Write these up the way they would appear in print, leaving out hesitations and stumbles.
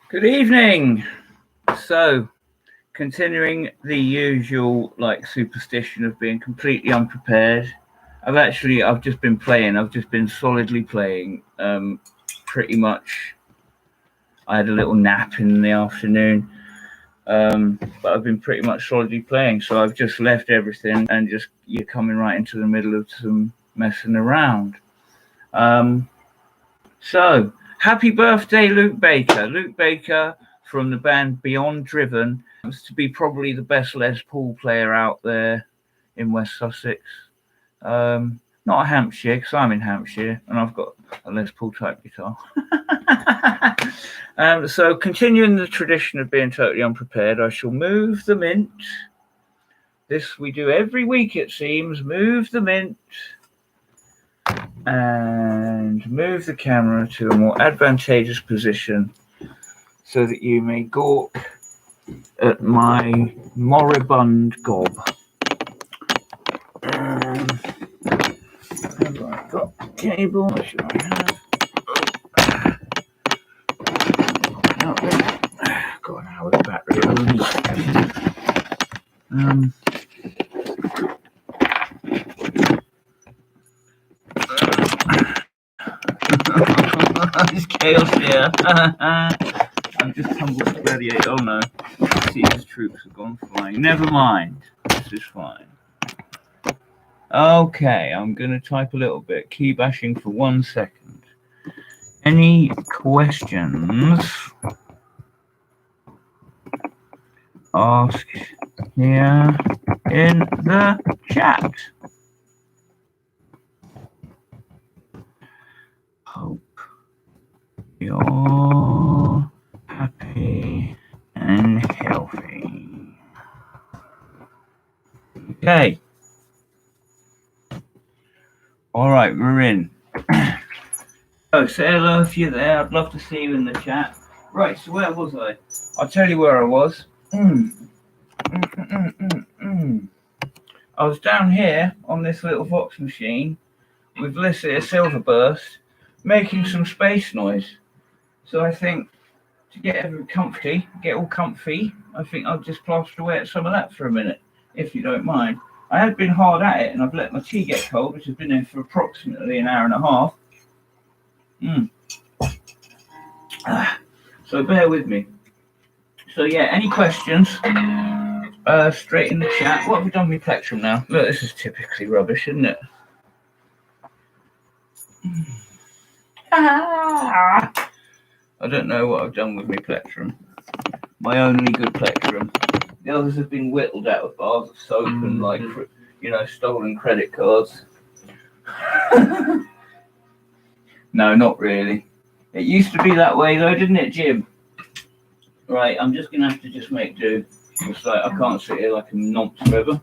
Good evening. So, continuing the usual superstition of being completely unprepared, I've just been playing. I've just been solidly playing. Pretty much. I had a little nap in the afternoon, but I've been pretty much solidly playing. So I've just left everything and you're coming right into the middle of some messing around. So happy birthday, Luke Baker. Luke Baker from the band Beyond Driven happens to be probably the best Les Paul player out there in West Sussex. Not Hampshire, because I'm in Hampshire and I've got a Les Paul type guitar. So continuing the tradition of being totally unprepared, I shall move the mint. This we do every week, it seems. Move the mint and move the camera to a more advantageous position so that you may gawk at my moribund gob. Have I got the cable? What should I have? Got an hour's battery at least. There's chaos here. I've just tumbled to radiator. Oh no. Caesar's troops have gone flying. Never mind. This is fine. Okay, I'm going to type a little bit. Key bashing for 1 second. Any questions? Ask here in the chat. Hope you're happy and healthy. Okay. All right, we're in. Oh, say hello if you're there. I'd love to see you in the chat. Right, so where was I? I'll tell you where I was. I was down here on this little Vox machine with Lycia Silverburst making some space noise. So I think to get all comfy, I think I'll just plaster away at some of that for a minute, if you don't mind. I had been hard at it and I've let my tea get cold, which has been there for approximately an hour and a half. So bear with me. So yeah, any questions? Straight in the chat. What have we done with plectrum now? Look, this is typically rubbish, isn't it? I don't know what I've done with my plectrum. My only good plectrum. The others have been whittled out of bars of soap and stolen credit cards. No, not really. It used to be that way though, didn't it, Jim? Right, I'm just gonna have to just make do. It's like I can't sit here like a nonce forever.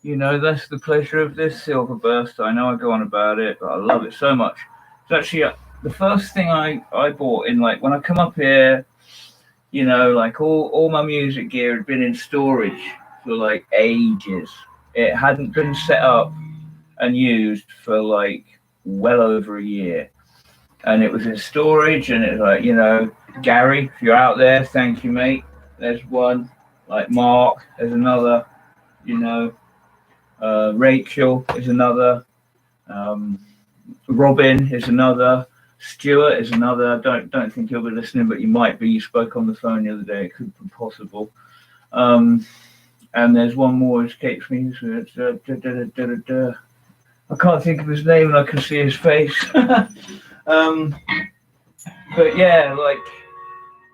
You know, that's the pleasure of this silver burst. I know I go on about it, but I love it so much. It's actually the first thing I bought in, like, when I come up here, you know, like all my music gear had been in storage for like ages. It hadn't been set up and used for like well over a year. And it was in storage, and it's like, you know, Gary, if you're out there, thank you, mate. There's one. Like Mark, there's another, you know. Rachel is another. Robin is another. Stuart is another. Don't think you'll be listening, but you might be. You spoke on the phone the other day. It could be possible. And there's one more who escapes me. I can't think of his name, and I can see his face. But yeah, like,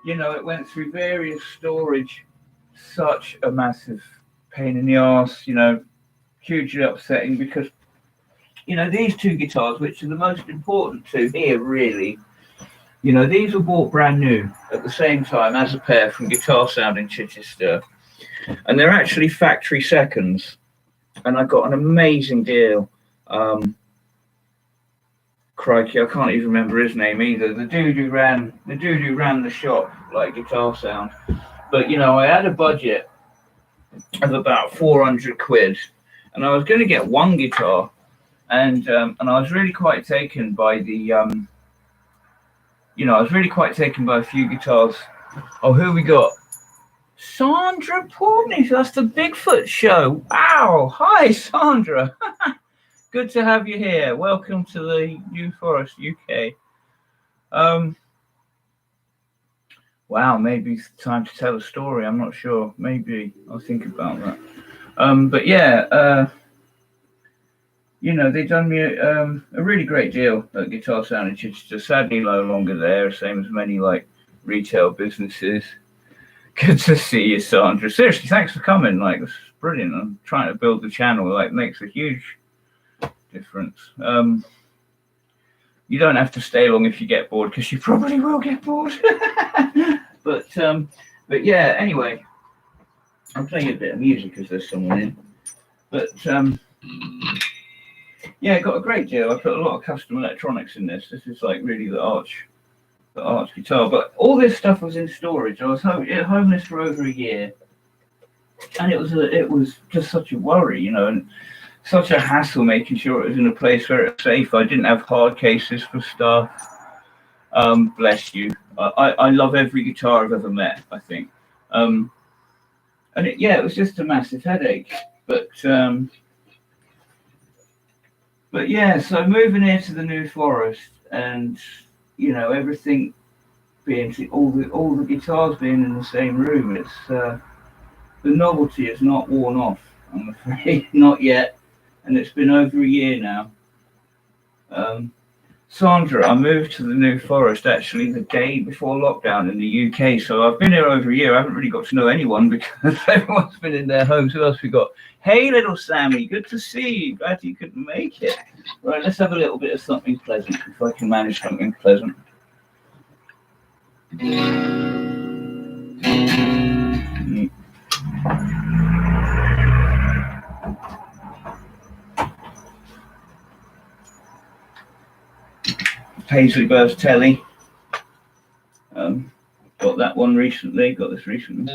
you know, it went through various storage. Such a massive pain in the arse, you know, hugely upsetting, because, you know, these two guitars, which are the most important two here, really, you know, these were bought brand new at the same time as a pair from Guitar Sound in Chichester, and they're actually factory seconds, and I got an amazing deal. Crikey, I can't even remember his name either. The dude who ran the shop, like Guitar Sound. But, you know, I had a budget of about 400 quid, and I was going to get one guitar, and I was really quite taken by the, you know, I was really quite taken by a few guitars. Oh, who we got? Sandra Portney, that's the Bigfoot show. Wow, hi Sandra. Good to have you here. Welcome to the New Forest UK. Wow, maybe it's time to tell a story. I'm not sure. Maybe I'll think about that. But yeah, you know, they done me a really great deal at Guitar Sound in Chichester. Sadly, no longer there. Same as many like retail businesses. Good to see you, Sandra. Seriously, thanks for coming. Like, it's brilliant. I'm trying to build the channel. Like, makes a huge difference. You don't have to stay long if you get bored, because you probably will get bored. but yeah, anyway, I'm playing a bit of music because there's someone in. But yeah, got a great deal. I put a lot of custom electronics in this. This is like really the arch guitar. But all this stuff was in storage. I was homeless for over a year, and it was just such a worry, you know, and such a hassle making sure it was in a place where it was safe. I didn't have hard cases for stuff. Bless you. I love every guitar I've ever met, I think. And it was just a massive headache. But yeah, so moving here to the New Forest, and, you know, everything being, all the guitars being in the same room, it's the novelty is not worn off, I'm afraid. Not yet. And it's been over a year now. Sandra, I moved to the New Forest actually the day before lockdown in the UK, so I've been here over a year. I haven't really got to know anyone because everyone's been in their homes. Who else we got? Hey, little Sammy, good to see you. Glad you could make it. Right, let's have a little bit of something pleasant, if I can manage something pleasant. Paisley Burst Telly. Got that one recently. Got this recently.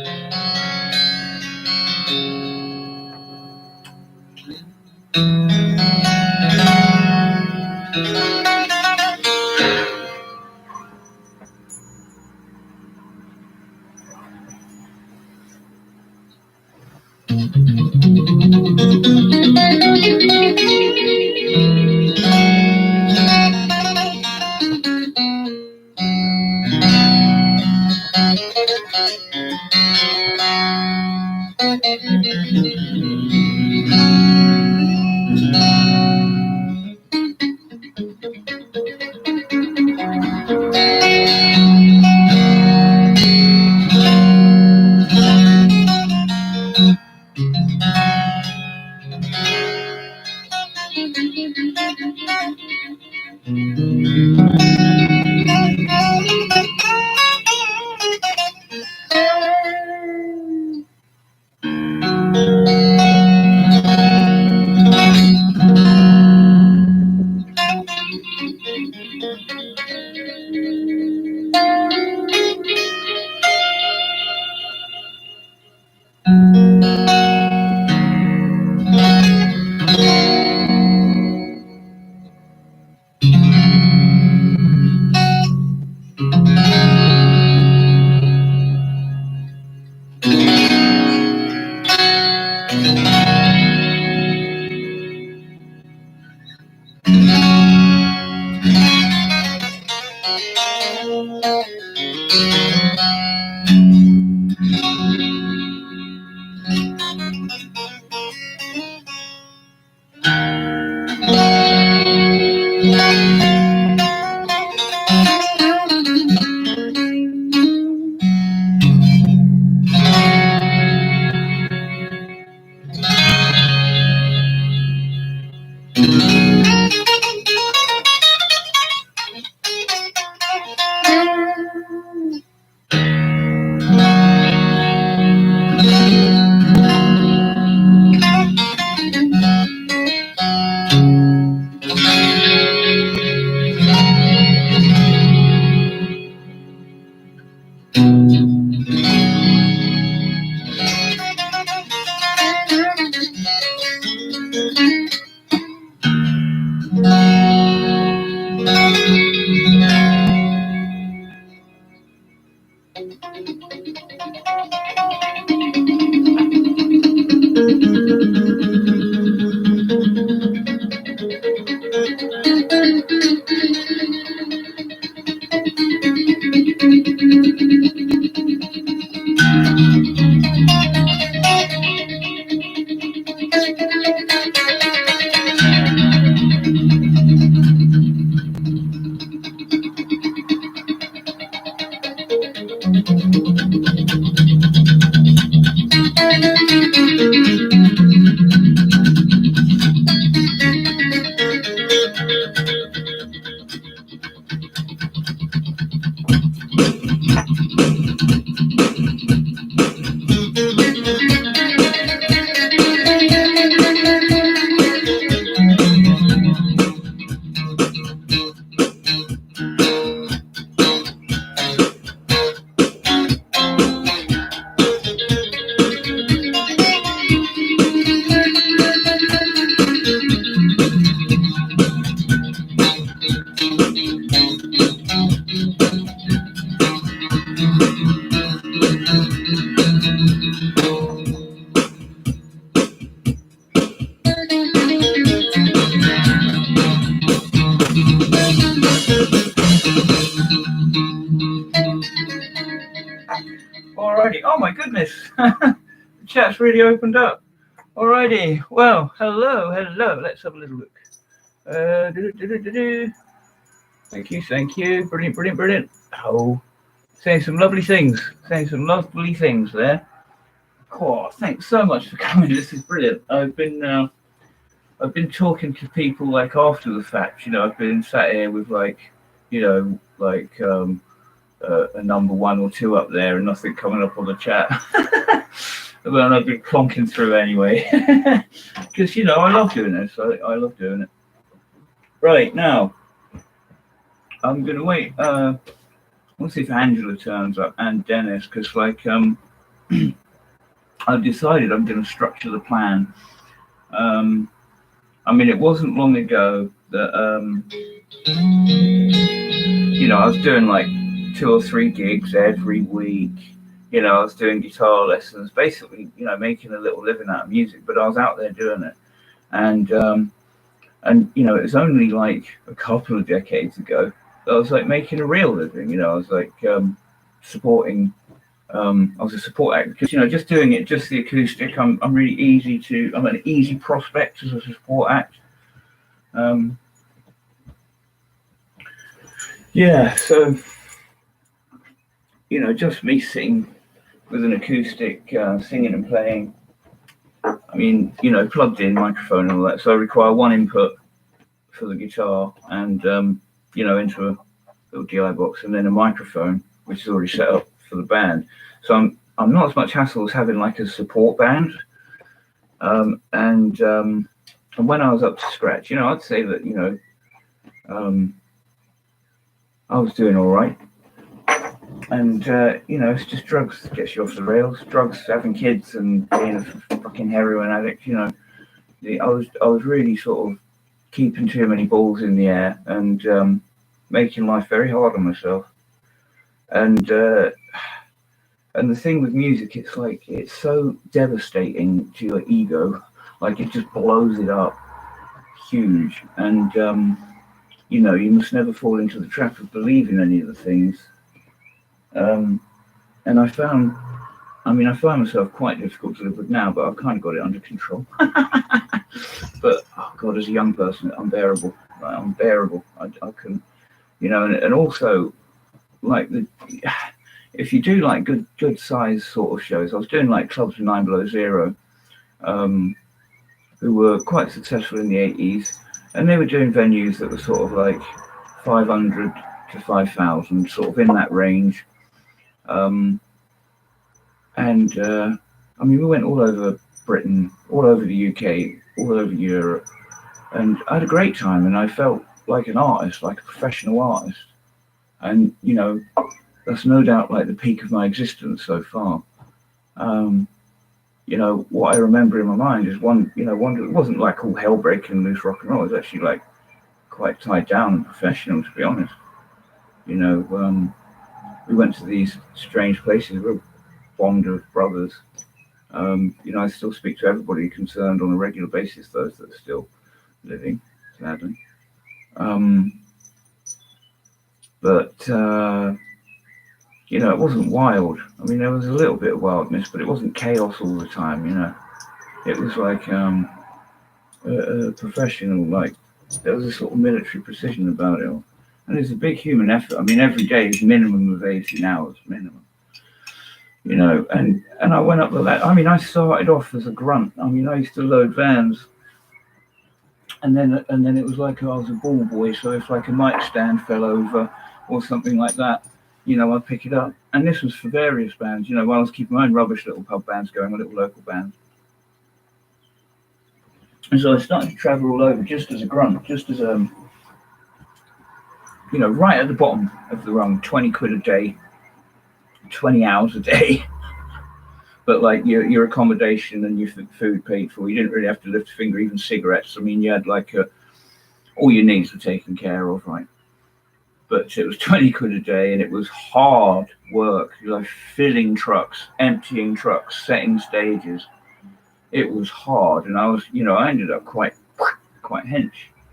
Alrighty. Oh my goodness. The chat's really opened up. Alrighty. Well, hello. Let's have a little look. Thank you. Brilliant. Oh, saying some lovely things there. Oh, thanks so much for coming. This is brilliant. I've been talking to people like after the fact. I've been sat here with a number 1 or 2 up there and nothing coming up on the chat. Well, I've been clonking through anyway, because I love doing this. I love doing it. Right now, I'm gonna wait. We'll see if Angela turns up and Dennis, because I've decided I'm going to structure the plan. It wasn't long ago that I was doing 2 or 3 gigs every week. I was doing guitar lessons, basically, making a little living out of music, but I was out there doing it. And it was only a couple of decades ago that I was making a real living. I was supporting, I was a support act, because, just doing it, just the acoustic, I'm really easy to, I'm an easy prospect as a support act. So, just me sitting with an acoustic, singing and playing. Plugged in microphone and all that. So I require 1 input for the guitar and, into a little DI box, and then a microphone, which is already set up for the band. So I'm not as much hassle as having a support band. And when I was up to scratch, I'd say that, I was doing all right. And, it's just drugs that gets you off the rails. Drugs, having kids, and being a fucking heroin addict, I was really sort of keeping too many balls in the air and making life very hard on myself. And And the thing with music, it's like, it's so devastating to your ego. Like, it just blows it up huge. And, you know, you must never fall into the trap of believing any of the things. And I find myself quite difficult to live with now, but I've kind of got it under control. But, oh God, as a young person, unbearable. Like, unbearable. I couldn't, you know, and also, like, if you do like good size sort of shows, I was doing like clubs with 9 Below Zero, who were quite successful in the 80s, and they were doing venues that were sort of like 500 to 5,000, sort of in that range. And I mean, we went all over Britain, all over the UK, all over Europe, and I had a great time, and I felt like an artist, like a professional artist. And, you know, that's no doubt like the peak of my existence so far. You know, what I remember in my mind is it wasn't like all hell breaking loose rock and roll. It was actually like quite tied down and professional, to be honest. You know, we went to these strange places. We're a bond of brothers. You know, I still speak to everybody concerned on a regular basis, those that are still living, sadly. But you know, it wasn't wild. I mean, there was a little bit of wildness, but it wasn't chaos all the time, you know. It was like a professional, like, there was a sort of military precision about it all. And it's a big human effort. I mean, every day is minimum of 18 hours, minimum. You know, and I went up the ladder. I mean, I started off as a grunt. I mean, I used to load vans. And then it was like I was a ball boy. So if like a mic stand fell over or something like that, you know, I'd pick it up. And this was for various bands, you know, while I was keeping my own rubbish little pub bands going, my little local bands. And so I started to travel all over just as a grunt, just as you know, right at the bottom of the rung, 20 quid a day, 20 hours a day. But like your accommodation and your food paid for, you didn't really have to lift a finger, even cigarettes. I mean, you had like all your needs were taken care of, right? But it was 20 quid a day, and it was hard work, like filling trucks, emptying trucks, setting stages. It was hard, and I was, you know, I ended up quite hench.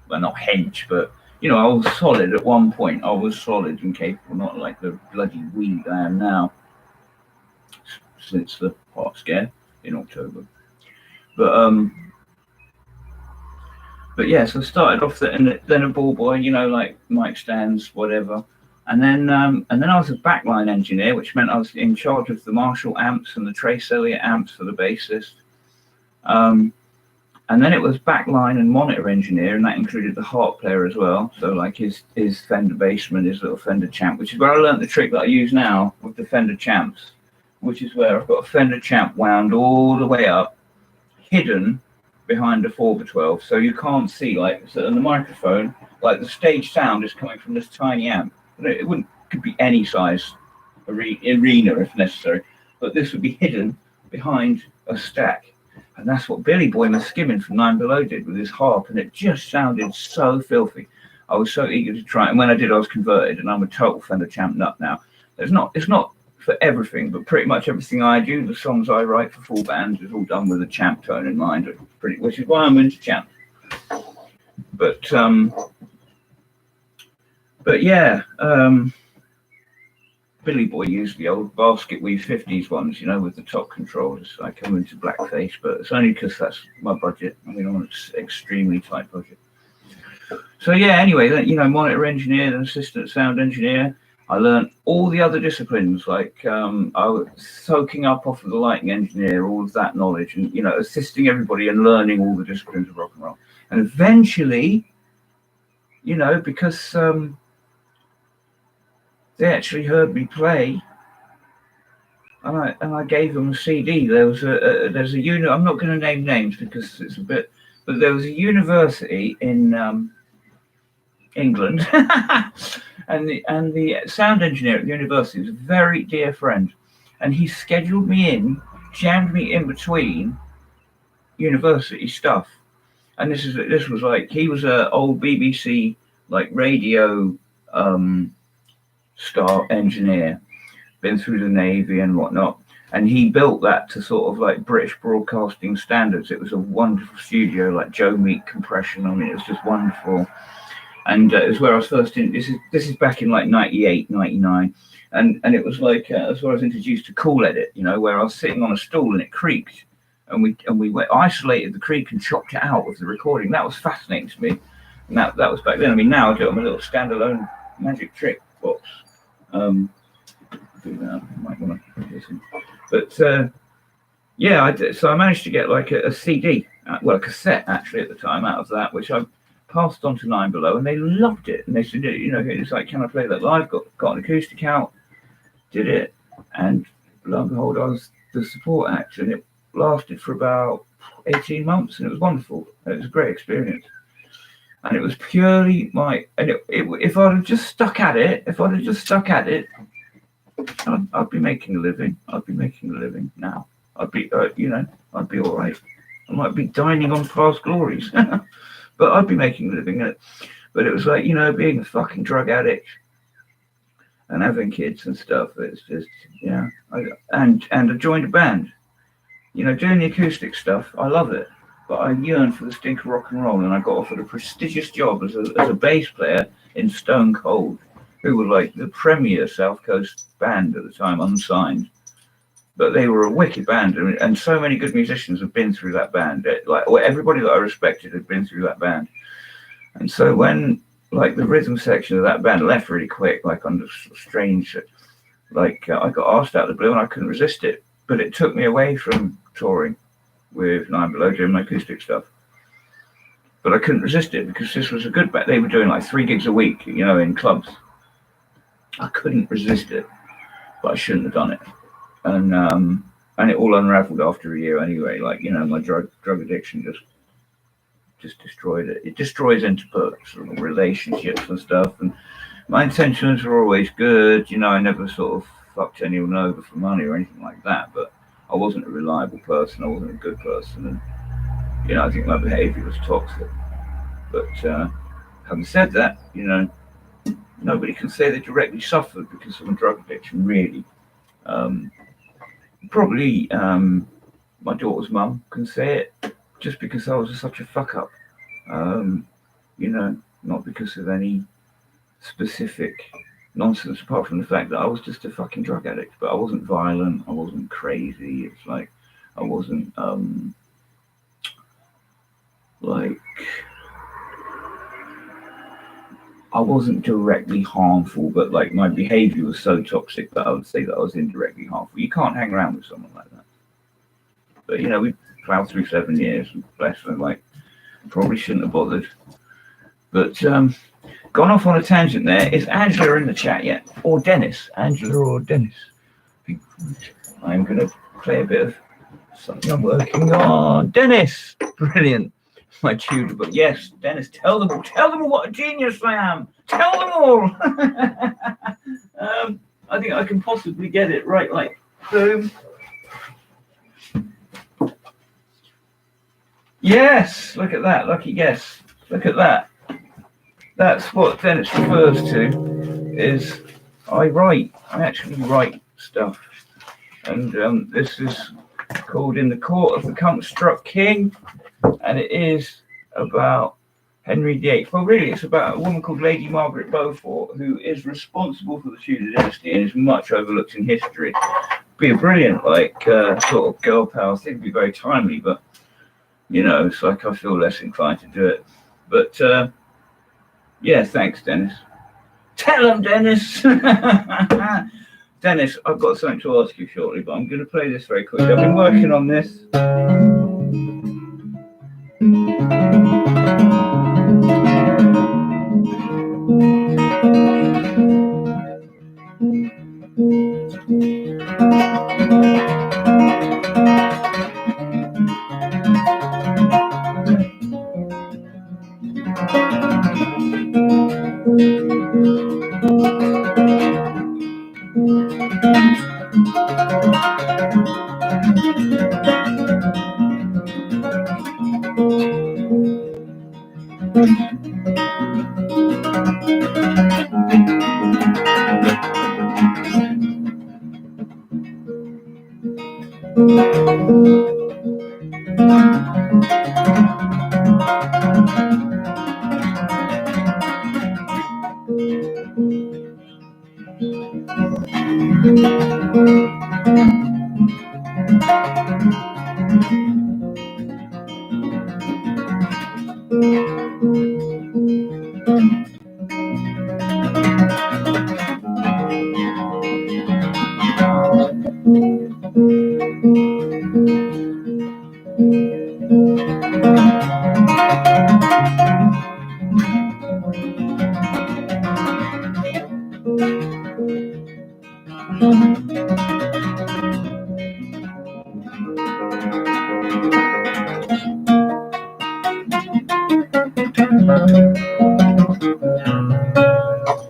Well, not hench, but, you know, I was solid at one point. I was solid and capable, not like the bloody weed I am now since the pot scare in October. But yeah, so I started off and then a ball boy, you know, like mic stands, whatever. And then I was a backline engineer, which meant I was in charge of the Marshall amps and the Trace Elliott amps for the bassist. And then it was backline and monitor engineer, and that included the harp player as well. So like his Fender Bassman, his little Fender Champ, which is where I learned the trick that I use now with the Fender Champs, which is where I've got a Fender Champ wound all the way up, hidden behind a 4x12, so you can't see, like, so in the microphone, like the stage sound is coming from this tiny amp. It could be any size arena if necessary, but this would be hidden behind a stack. And that's what Billy Boy Muskimin from 9 Below did with his harp, and it just sounded so filthy. I was so eager to try it, and when I did, I was converted, and I'm a total Fender Champ nut now. It's not for everything, but pretty much everything I do, the songs I write for full bands, is all done with a Champ tone in mind, which is why I'm into Champ. But yeah, Billy Boy used the old basket weave 50s ones, you know, with the top controllers. I come into blackface, but it's only because that's my budget. I mean, I'm on an extremely tight budget. So yeah, anyway, you know, monitor engineer and assistant sound engineer. I learned all the other disciplines, like I was soaking up off of the lighting engineer, all of that knowledge, and, you know, assisting everybody and learning all the disciplines of rock and roll. And eventually, you know, because they actually heard me play, and I gave them a CD. there's a unit. I'm not going to name names because it's a bit, but there was a university in England. And the sound engineer at the university was a very dear friend, and he scheduled me in, jammed me in between university stuff. And this was like, he was a old BBC like radio star engineer, been through the Navy and whatnot. And he built that to sort of like British broadcasting standards. It was a wonderful studio, like Joe Meek compression. I mean, it was just wonderful. And it was where I was first in. This is back in like 98, 99. And it was like that's where I was introduced to Cool Edit, you know, where I was sitting on a stool and it creaked, and we isolated the creak and chopped it out with the recording. That was fascinating to me, and that was back then. I mean, now I do it on a little standalone Magic Trick box. Do that. I might want to listen, but yeah, I did. So I managed to get like a CD, well, a cassette actually at the time out of that, which I passed on to Nine Below, and they loved it. And they said, you know, it's like, can I play that live? Got an acoustic out, did it, and lo and behold, I was the support act, and it lasted for about 18 months, and it was wonderful. It was a great experience, and it was purely my. And if I'd have just stuck at it, I'd be making a living. I'd be making a living now. I'd be, you know, I'd be all right. I might be dining on past glories. But I'd be making a living at it. But it was like, you know, being a fucking drug addict and having kids and stuff. It's just, yeah. And I joined a band. You know, doing the acoustic stuff, I love it. But I yearn for the stink of rock and roll, and I got offered a prestigious job as a bass player in Stone Cold, who were like the premier South Coast band at the time, unsigned. But they were a wicked band, and so many good musicians have been through that band. Like everybody that I respected had been through that band. And so when like the rhythm section of that band left really quick, like under strange, like I got asked out of the blue, and I couldn't resist it. But it took me away from touring with Nine Below, doing my acoustic stuff. But I couldn't resist it because this was a good band. They were doing like 3 gigs a week, you know, in clubs. I couldn't resist it, but I shouldn't have done it. And it all unraveled after a year anyway. Like, you know, my drug addiction just destroyed it. It destroys interpersonal relationships and stuff. And my intentions were always good. You know, I never sort of fucked anyone over for money or anything like that. But I wasn't a reliable person. I wasn't a good person. And, you know, I think my behavior was toxic. But having said that, you know, nobody can say they directly suffered because of a drug addiction, really. Probably my daughter's mum can say it, just because I was such a fuck up. You know, not because of any specific nonsense, apart from the fact that I was just a fucking drug addict. But I wasn't violent, I wasn't crazy. It's like I wasn't like I wasn't directly harmful, but like my behavior was so toxic that I would say that I was indirectly harmful. You can't hang around with someone like that. But you know, we plowed through 7 years, and bless them, like probably shouldn't have bothered. But gone off on a tangent there. Is Angela in the chat yet? Or Dennis? Angela or Dennis? I'm gonna play a bit of something I'm working on. Dennis! Brilliant. My tutor, but yes, Dennis, tell them all what a genius I am. Tell them all. I think I can possibly get it right, like boom. Yes, look at that, lucky guess. Look at that. That's what Dennis refers to. Is I actually write stuff, and this is called In the Court of the Cunt-Struck King. And it is about Henry VIII. Well, really, it's about a woman called Lady Margaret Beaufort, who is responsible for the Tudor dynasty and is much overlooked in history. Be a brilliant, like, sort of girl power thing. Be very timely, but you know, it's like I feel less inclined to do it. But yeah, thanks, Dennis. Tell him, Dennis. Dennis, I've got something to ask you shortly, but I'm going to play this very quickly. I've been working on this.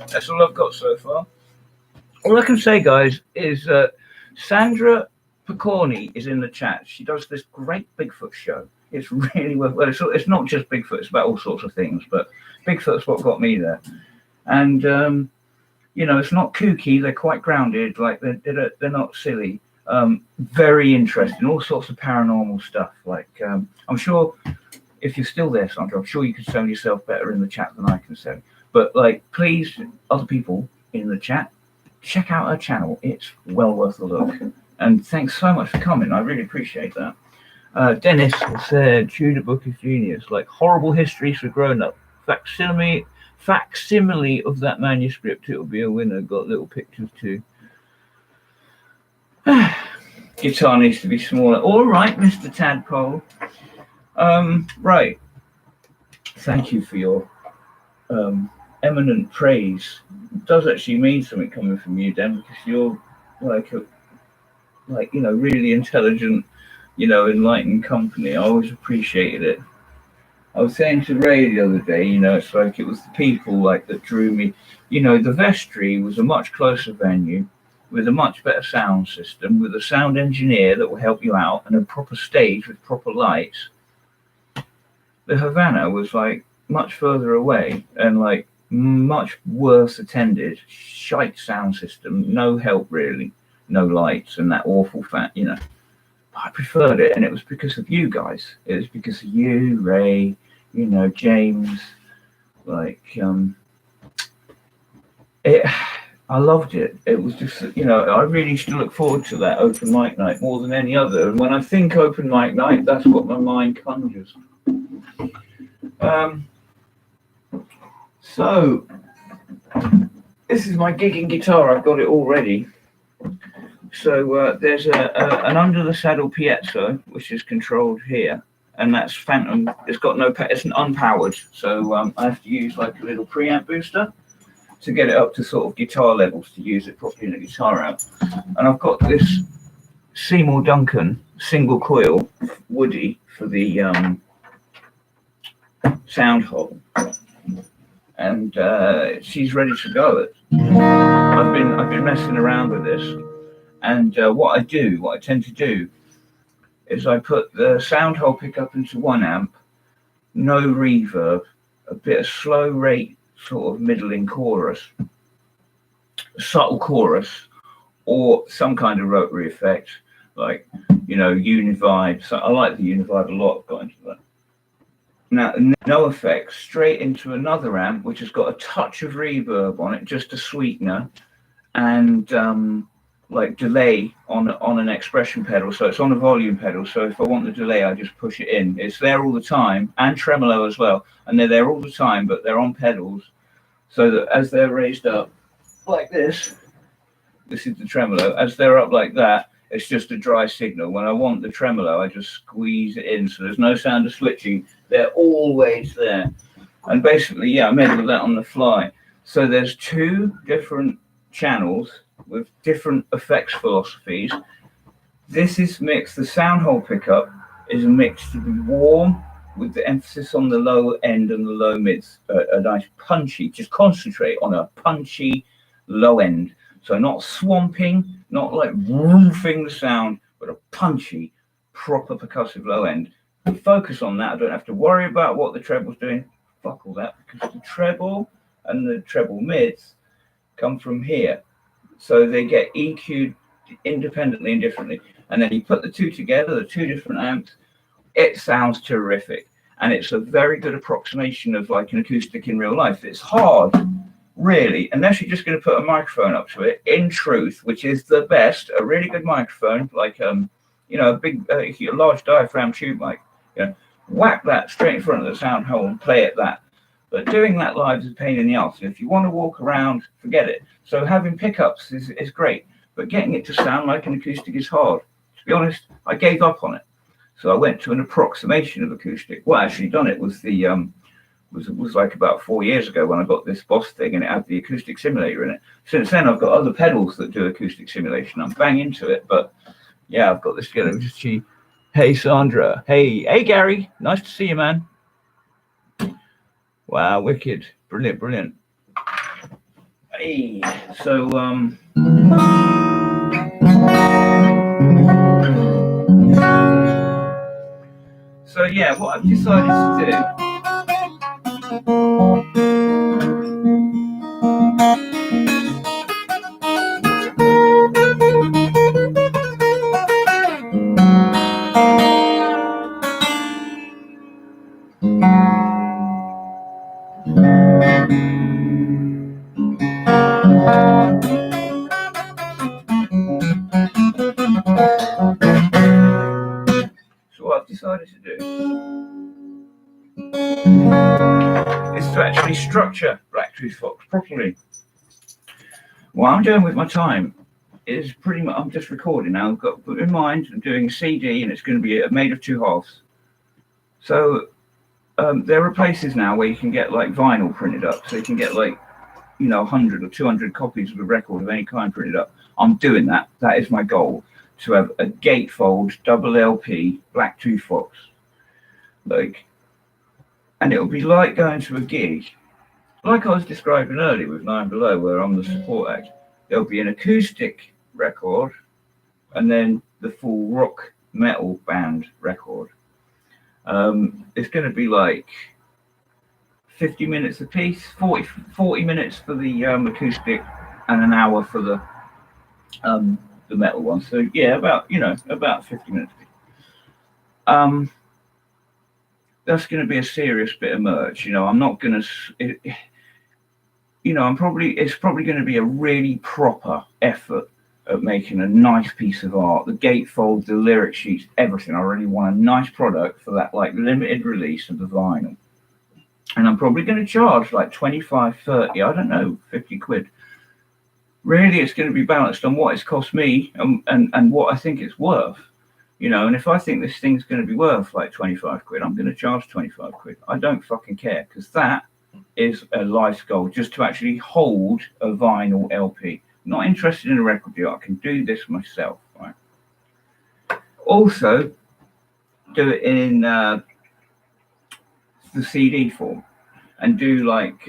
That's all I've got so far. All I can say, guys, is Sandra Picorni is in the chat. She does this great Bigfoot show. It's really well. It's not just Bigfoot. It's about all sorts of things, but Bigfoot's what got me there. And you know, it's not kooky. They're quite grounded. Like they're not silly. Very interesting. All sorts of paranormal stuff. Like I'm sure if you're still there, Sandra, I'm sure you can sell yourself better in the chat than I can sell. But like, please, other people in the chat, check out her channel. It's well worth a look. And thanks so much for coming. I really appreciate that. Dennis said, Tudor book is genius. Like horrible histories for grown-up. Facsimile of that manuscript. It'll be a winner. Got little pictures too. Guitar needs to be smaller. All right, Mr. Tadpole. Right. Thank you for your eminent praise. It does actually mean something coming from you, Dan, because you're like you know, really intelligent, you know, enlightened company. I always appreciated it. I was saying to Ray the other day, you know, it's like it was the people like that drew me. You know, the Vestry was a much closer venue with a much better sound system, with a sound engineer that will help you out and a proper stage with proper lights. The Havana was like much further away and like much worse attended, shite sound system, no help really, no lights and that awful you know. I preferred it, and it was because of you guys. It was because of you, Ray, you know, James, like I loved it. It was just, you know, I really used to look forward to that open mic night more than any other. And when I think open mic night, that's what my mind conjures. So this is my gigging guitar. I've got it all ready. So there's an under the saddle piezo, which is controlled here, and that's phantom. It's got no, it's an unpowered. So I have to use like a little preamp booster to get it up to sort of guitar levels to use it properly in a guitar amp. And I've got this Seymour Duncan single coil Woody for the sound hole, and she's ready to go. I've been messing around with this, and what I tend to do is I put the sound hole pickup into one amp, no reverb, a bit of slow rate sort of middling chorus, subtle chorus, or some kind of rotary effect, like, you know, Univibe. So I like the Univibe a lot. I've got into that. Now, no effects, straight into another amp, which has got a touch of reverb on it, just a sweetener, and like delay on an expression pedal. So it's on a volume pedal. So if I want the delay, I just push it in. It's there all the time, and tremolo as well. And they're there all the time, but they're on pedals. So that as they're raised up like this is the tremolo. As they're up like that, it's just a dry signal. When I want the tremolo, I just squeeze it in. So there's no sound of switching. They're always there. And basically, yeah, I made all that on the fly. So there's two different channels with different effects philosophies. This is mixed. The sound hole pickup is mixed to be warm with the emphasis on the low end and the low mids. A nice punchy, just concentrate on a punchy low end. So not swamping, not like roofing the sound, but a punchy, proper percussive low end. We focus on that. I don't have to worry about what the treble's doing. Fuck all that, because the treble and the treble mids come from here. So they get EQ'd independently and differently. And then you put the two together, the two different amps, it sounds terrific. And it's a very good approximation of like an acoustic in real life. It's hard, really, unless you're just going to put a microphone up to it, in truth, which is the best, a really good microphone, like, you know, a big, a large diaphragm tube mic, you know, whack that straight in front of the sound hole and play at that. But doing that live is a pain in the arse. If you want to walk around, forget it. So having pickups is great, but getting it to sound like an acoustic is hard. To be honest, I gave up on it. So I went to an approximation of acoustic. What I actually done it was the was like about 4 years ago when I got this Boss thing and it had the acoustic simulator in it. Since then, I've got other pedals that do acoustic simulation. I'm bang into it, but yeah, I've got this together. Hey, Sandra. Hey, Gary. Nice to see you, man. Wow, wicked. Brilliant. Hey, so, yeah, what I've decided to do. So what I've decided to do is to actually structure Blacktooth Fox properly. What I'm doing with my time is pretty much, I'm just recording now. I've got put in mind I'm doing a CD and it's going to be made of 2 halves. So there are places now where you can get like vinyl printed up, so you can get like 100 or 200 copies of a record of any kind printed up. I'm doing that. That is my goal, to have a gatefold double LP Blacktooth Fox, and it'll be like going to a gig, like I was describing earlier with Nine Below, where I'm the support act. There'll be an acoustic record, and then the full rock metal band record. It's going to be like 50 minutes a piece, 40 minutes for the acoustic, and an hour for the metal one. So yeah, about 50 minutes. That's going to be a serious bit of merch. I'm not going to. It's probably going to be a really proper effort at making a nice piece of art. The gatefold, the lyric sheets, everything. I really want a nice product for that like limited release of the vinyl. And I'm probably going to charge like 25, 30, I don't know, 50 quid. Really, it's going to be balanced on what it's cost me and what I think it's worth. And if I think this thing's going to be worth like 25 quid, I'm going to charge 25 quid. I don't fucking care, because that is a life goal, just to actually hold a vinyl LP. Not interested in a record deal. I can do this myself, right? Also, do it in the CD form, and do like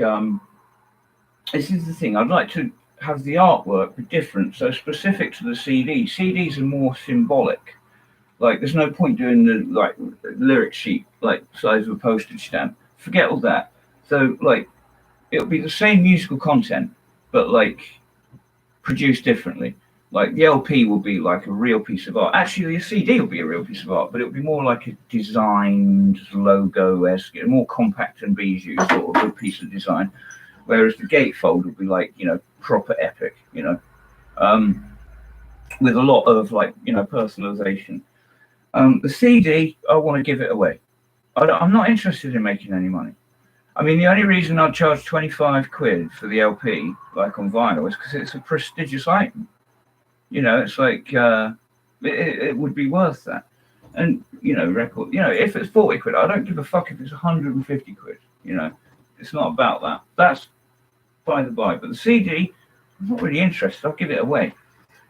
this is the thing. I'd like to have the artwork be different, so specific to the CD. CDs are more symbolic. Like, there's no point doing the like lyric sheet like size of a postage stamp. Forget all that. So like, it'll be the same musical content, but like produced differently. Like the LP will be like a real piece of art. Actually, the CD will be a real piece of art, but it'll be more like a designed logo-esque, more compact and bijou sort of a piece of design. Whereas the gatefold will be like, proper epic, with a lot of like, personalization. The CD, I want to give it away. I'm not interested in making any money. I mean, the only reason I'd charge 25 quid for the LP, like on vinyl, is because it's a prestigious item. It's like, it would be worth that. And, record, if it's 40 quid, I don't give a fuck if it's 150 quid, It's not about that. That's by the by. But the CD, I'm not really interested. I'll give it away.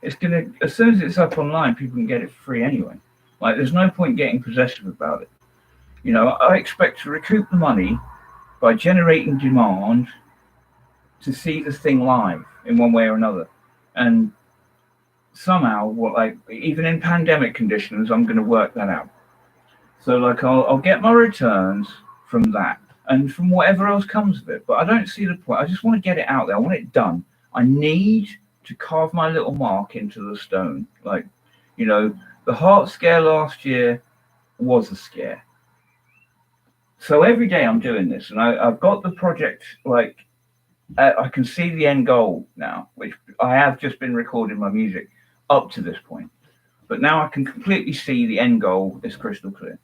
It's going to, as soon as it's up online, people can get it for free anyway. Like, there's no point getting possessive about it. I expect to recoup the money by generating demand to see the thing live in one way or another. And somehow, even in pandemic conditions, I'm going to work that out. So like, I'll get my returns from that and from whatever else comes of it. But I don't see the point. I just want to get it out there. I want it done. I need to carve my little mark into the stone. Like, the heart scare last year was a scare. So every day I'm doing this, and I've got the project, like, I can see the end goal now, which I have just been recording my music up to this point. But now I can completely see the end goal is crystal clear.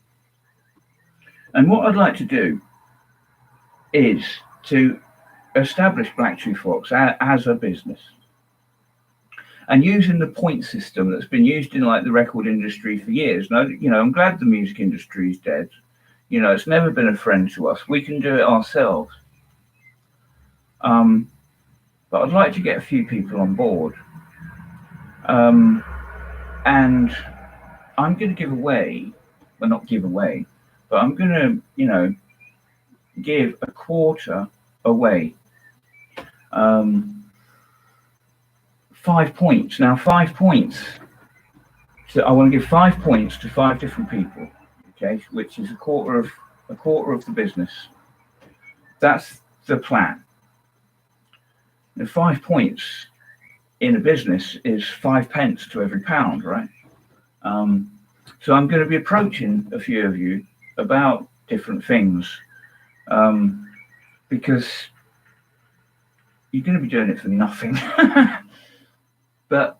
And what I'd like to do is to establish Black Tree Fox as a business, and using the point system that's been used in like the record industry for years. Now, I'm glad the music industry is dead. It's never been a friend to us. We can do it ourselves. But I'd like to get a few people on board. And I'm going to give away, well, not give away, but I'm going to, give a quarter away. 5 points. Now, 5 points. So I want to give 5 points to 5 different people, okay, which is a quarter of the business. That's the plan. Now, 5 points in a business is 5 pence to every pound, right? So I'm going to be approaching a few of you about different things, because you're going to be doing it for nothing. But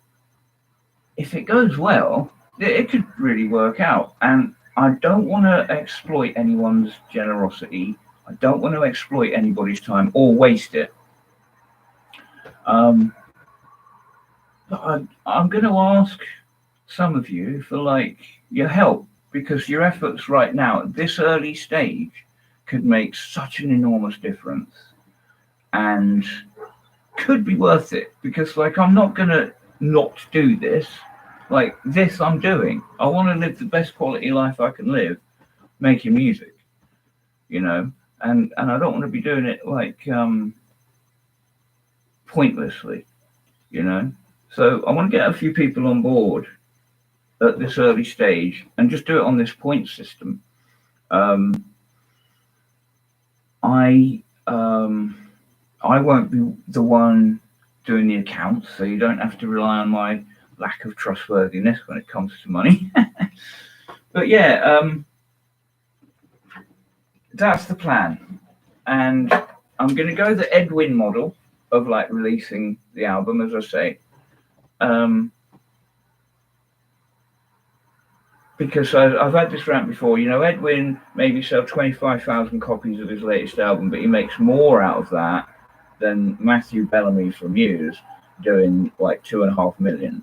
if it goes well, it could really work out. And I don't want to exploit anyone's generosity. I don't want to exploit anybody's time or waste it. But I'm going to ask some of you for like your help, because your efforts right now at this early stage could make such an enormous difference and could be worth it. Because like, I'm not going to not do this. Like this I'm doing. I want to live the best quality life I can live making music, and I don't want to be doing it like pointlessly, so I want to get a few people on board at this early stage and just do it on this point system. I won't be the one doing the accounts, so you don't have to rely on my lack of trustworthiness when it comes to money. But yeah, that's the plan. And I'm going to go the Edwin model of like releasing the album, as I say, because I've had this rant before. Edwin maybe sell 25,000 copies of his latest album, but he makes more out of that than Matthew Bellamy from Muse doing like 2.5 million.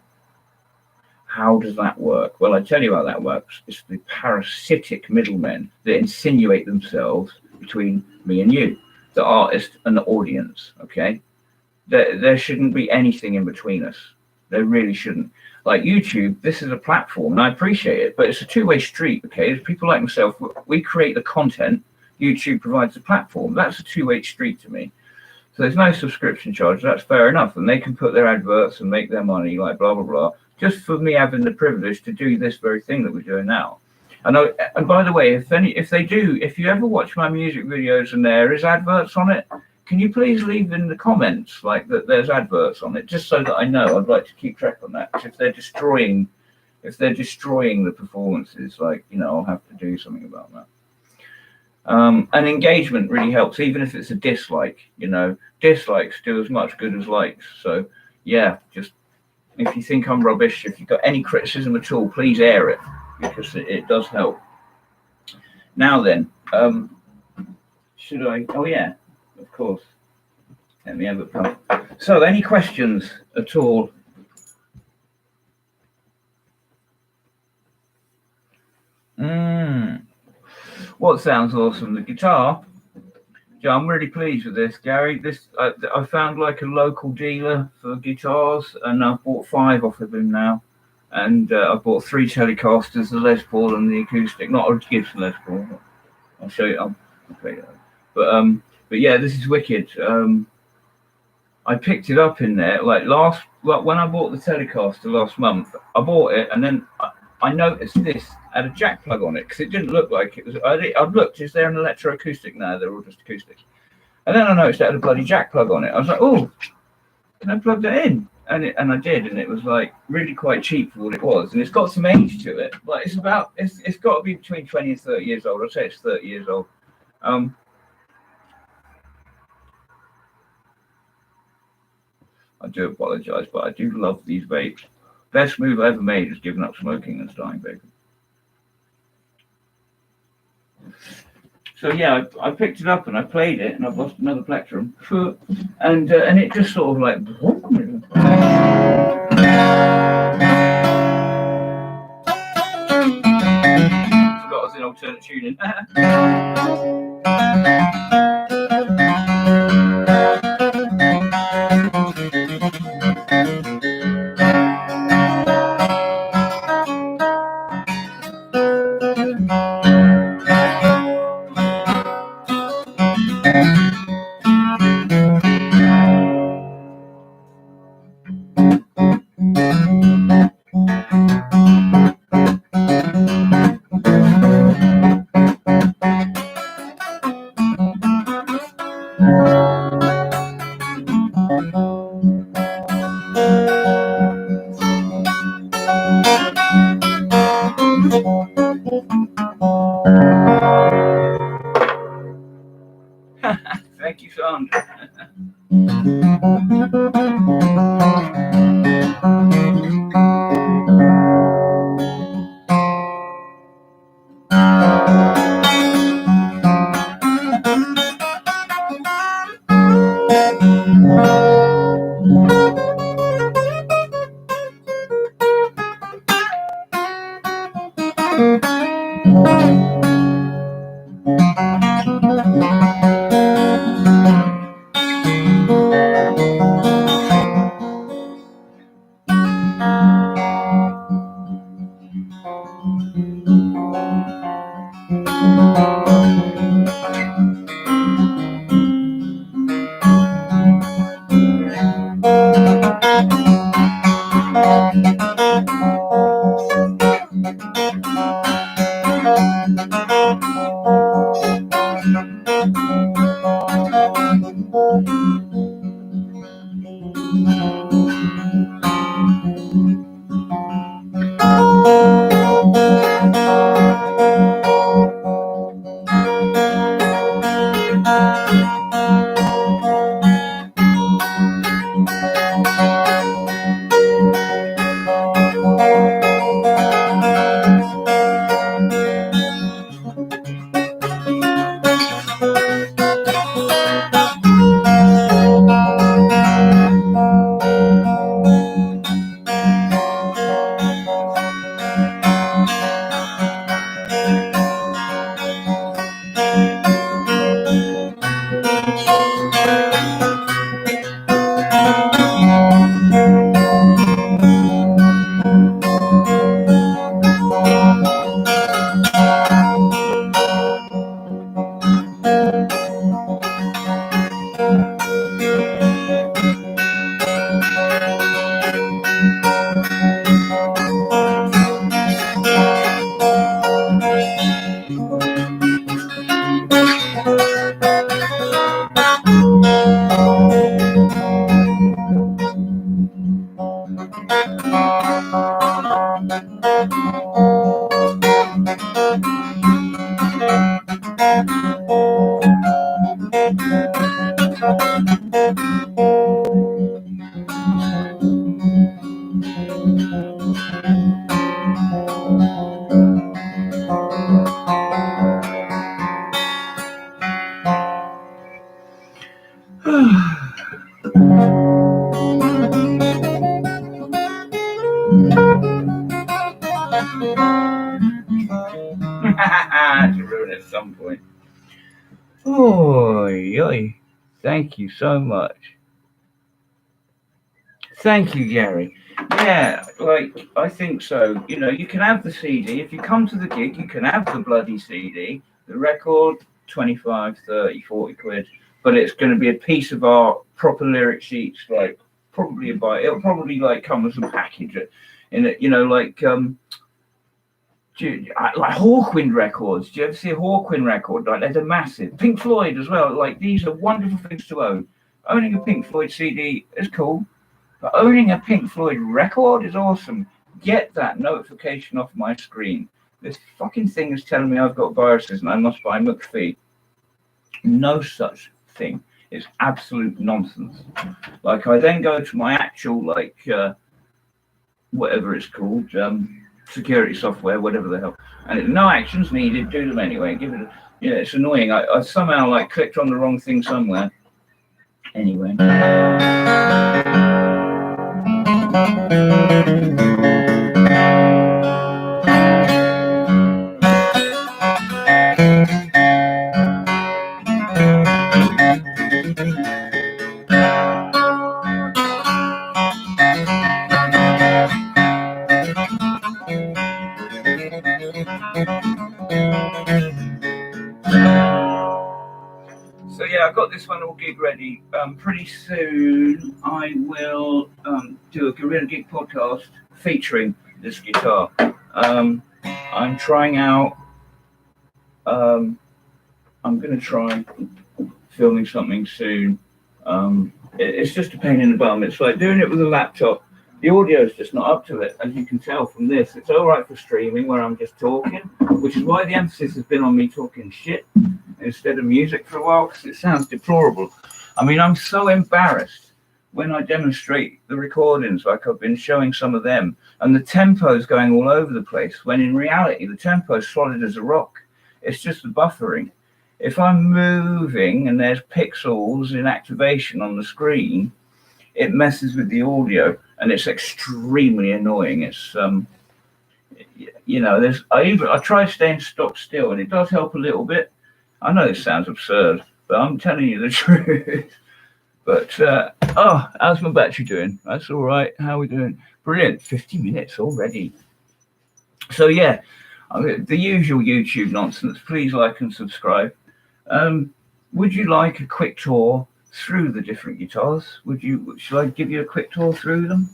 How does that work? Well, I tell you how that works. It's the parasitic middlemen that insinuate themselves between me and you, the artist and the audience, okay? There shouldn't be anything in between us. There really shouldn't. Like YouTube, this is a platform, and I appreciate it, but it's a two-way street, okay? There's people like myself, we create the content, YouTube provides the platform. That's a two-way street to me. So there's no subscription charge, that's fair enough, and they can put their adverts and make their money, like blah, blah, blah, just for me having the privilege to do this very thing that we're doing now. And by the way, if you ever watch my music videos and there is adverts on it, can you please leave in the comments like that there's adverts on it, just so that I know? I'd like to keep track on that. If they're destroying the performances, like, I'll have to do something about that. And engagement really helps, even if it's a dislike. Dislikes do as much good as likes. So yeah, just if you think I'm rubbish, if you've got any criticism at all, please air it, because it does help. Now then, should I? Oh yeah, of course. Let me have a puff. So, any questions at all? What sounds awesome? The guitar. Yeah, I'm really pleased with this, Gary. I found like a local dealer for guitars, and I've bought 5 off of him now. And I bought 3 Telecasters, the Les Paul and the acoustic, not a Gibson Les Paul. I'll show you. I'll play that. But yeah, this is wicked. I picked it up in there like when I bought the Telecaster last month. I bought it, and then I noticed this had a jack plug on it, because it didn't look like it was. I've looked, is there an electroacoustic? No, they're all just acoustics. And then I noticed it had a bloody jack plug on it. I was like, oh, can I plug that in? And I did, and it was like really quite cheap for what it was, and it's got some age to it. Like it's got to be between 20 and 30 years old. I'd say it's 30 years old. I do apologize, but I do love these vapes. Best move I ever made is giving up smoking and starting vaping. So yeah, I picked it up and I played it, and I've lost another plectrum, and it just sort of like. Forgot it was in alternate tuning. Thank you, Sandra. To ruin at some point. Oh, thank you so much. Thank you, Gary. Yeah, like, I think so. You know, you can have the CD. If you come to the gig, you can have the bloody CD. The record, 25, 30, 40 quid. But it's going to be a piece of art, proper lyric sheets, like, probably it'll probably, like, come as a package in it, you know, like Hawkwind records. Do you ever see a Hawkwind record? Like, they're massive. Pink Floyd as well. Like, these are wonderful things to own. Owning a Pink Floyd CD is cool. But owning a Pink Floyd record is awesome. Get that notification off my screen. This fucking thing is telling me I've got viruses and I must buy McPhee. No such thing. It's absolute nonsense. Like, I then go to my actual, like, whatever it's called, security software, whatever the hell. And no actions needed. Do them anyway. Yeah, it's annoying. I somehow like clicked on the wrong thing somewhere. Anyway. So yeah, I've got this one all gig ready. Pretty soon I will do a Guerrilla Gig podcast featuring this guitar. I'm trying out. I'm going to try filming something soon. It's just a pain in the bum. It's like doing it with a laptop. The audio is just not up to it, as you can tell from this. It's all right for streaming where I'm just talking, which is why the emphasis has been on me talking shit instead of music for a while, because it sounds deplorable. I mean, I'm so embarrassed when I demonstrate the recordings, like I've been showing some of them, and the tempo's going all over the place, when in reality, the tempo's solid as a rock. It's just the buffering. If I'm moving and there's pixels in activation on the screen, it messes with the audio, and it's extremely annoying. It's I try staying stock still, and it does help a little bit. I know this sounds absurd, but I'm telling you the truth. But how's my battery doing? That's all right. How are we doing? Brilliant. 50 minutes already. So yeah, the usual YouTube nonsense. Please like and subscribe. Would you like a quick tour through the different guitars? Should I give you a quick tour through them?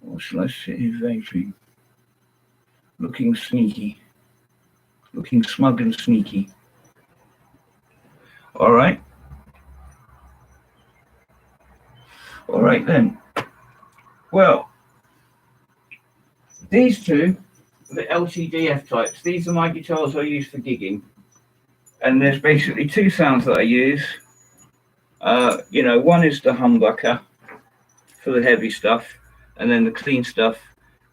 Or shall I sit here vaguely? Looking sneaky. Looking smug and sneaky. All right. All right then. Well, these two, the LTD F-types, these are my guitars I use for gigging. And there's basically two sounds that I use. One is the humbucker for the heavy stuff, and then the clean stuff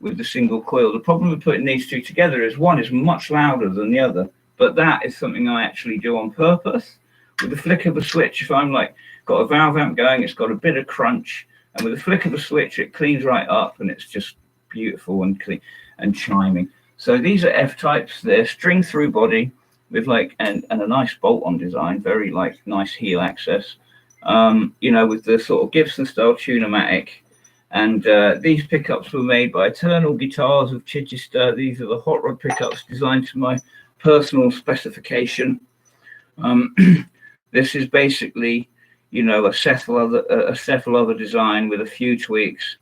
with the single coil. The problem with putting these two together is one is much louder than the other, but that is something I actually do on purpose. With the flick of a switch, if I'm like got a valve amp going, it's got a bit of crunch, and with the flick of a switch, it cleans right up, and it's just beautiful and clean and chiming. So these are F-types. They're string through body with and a nice bolt-on design, very nice heel access. With the sort of Gibson style Tune-o-matic. And these pickups were made by Eternal Guitars of Chichester. These are the hot rod pickups designed to my personal specification. This is basically, a cephalother design with a few tweaks.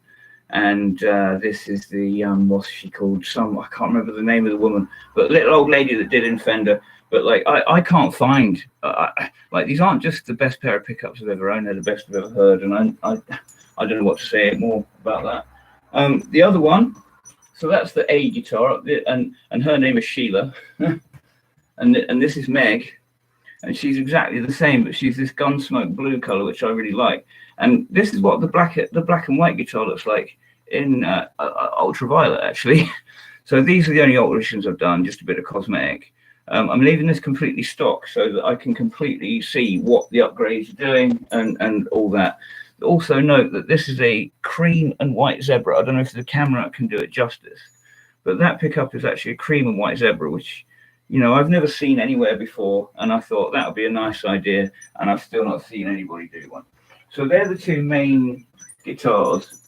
And this is the what's she called? I can't remember the name of the woman, but little old lady that did in Fender. But I can't find these aren't just the best pair of pickups I've ever owned. They're the best I've ever heard, and I don't know what to say more about that. The other one, so that's the A guitar, and her name is Sheila, and this is Meg, and she's exactly the same, but she's this Gunsmoke blue color, which I really like. And this is what the black and white guitar looks like in ultraviolet, actually. So these are the only alterations I've done, just a bit of cosmetic. I'm leaving this completely stock so that I can completely see what the upgrades are doing and all that. Also note that this is a cream and white zebra. I don't know if the camera can do it justice, but that pickup is actually a cream and white zebra, which, I've never seen anywhere before. And I thought that would be a nice idea. And I've still not seen anybody do one. So they're the two main guitars.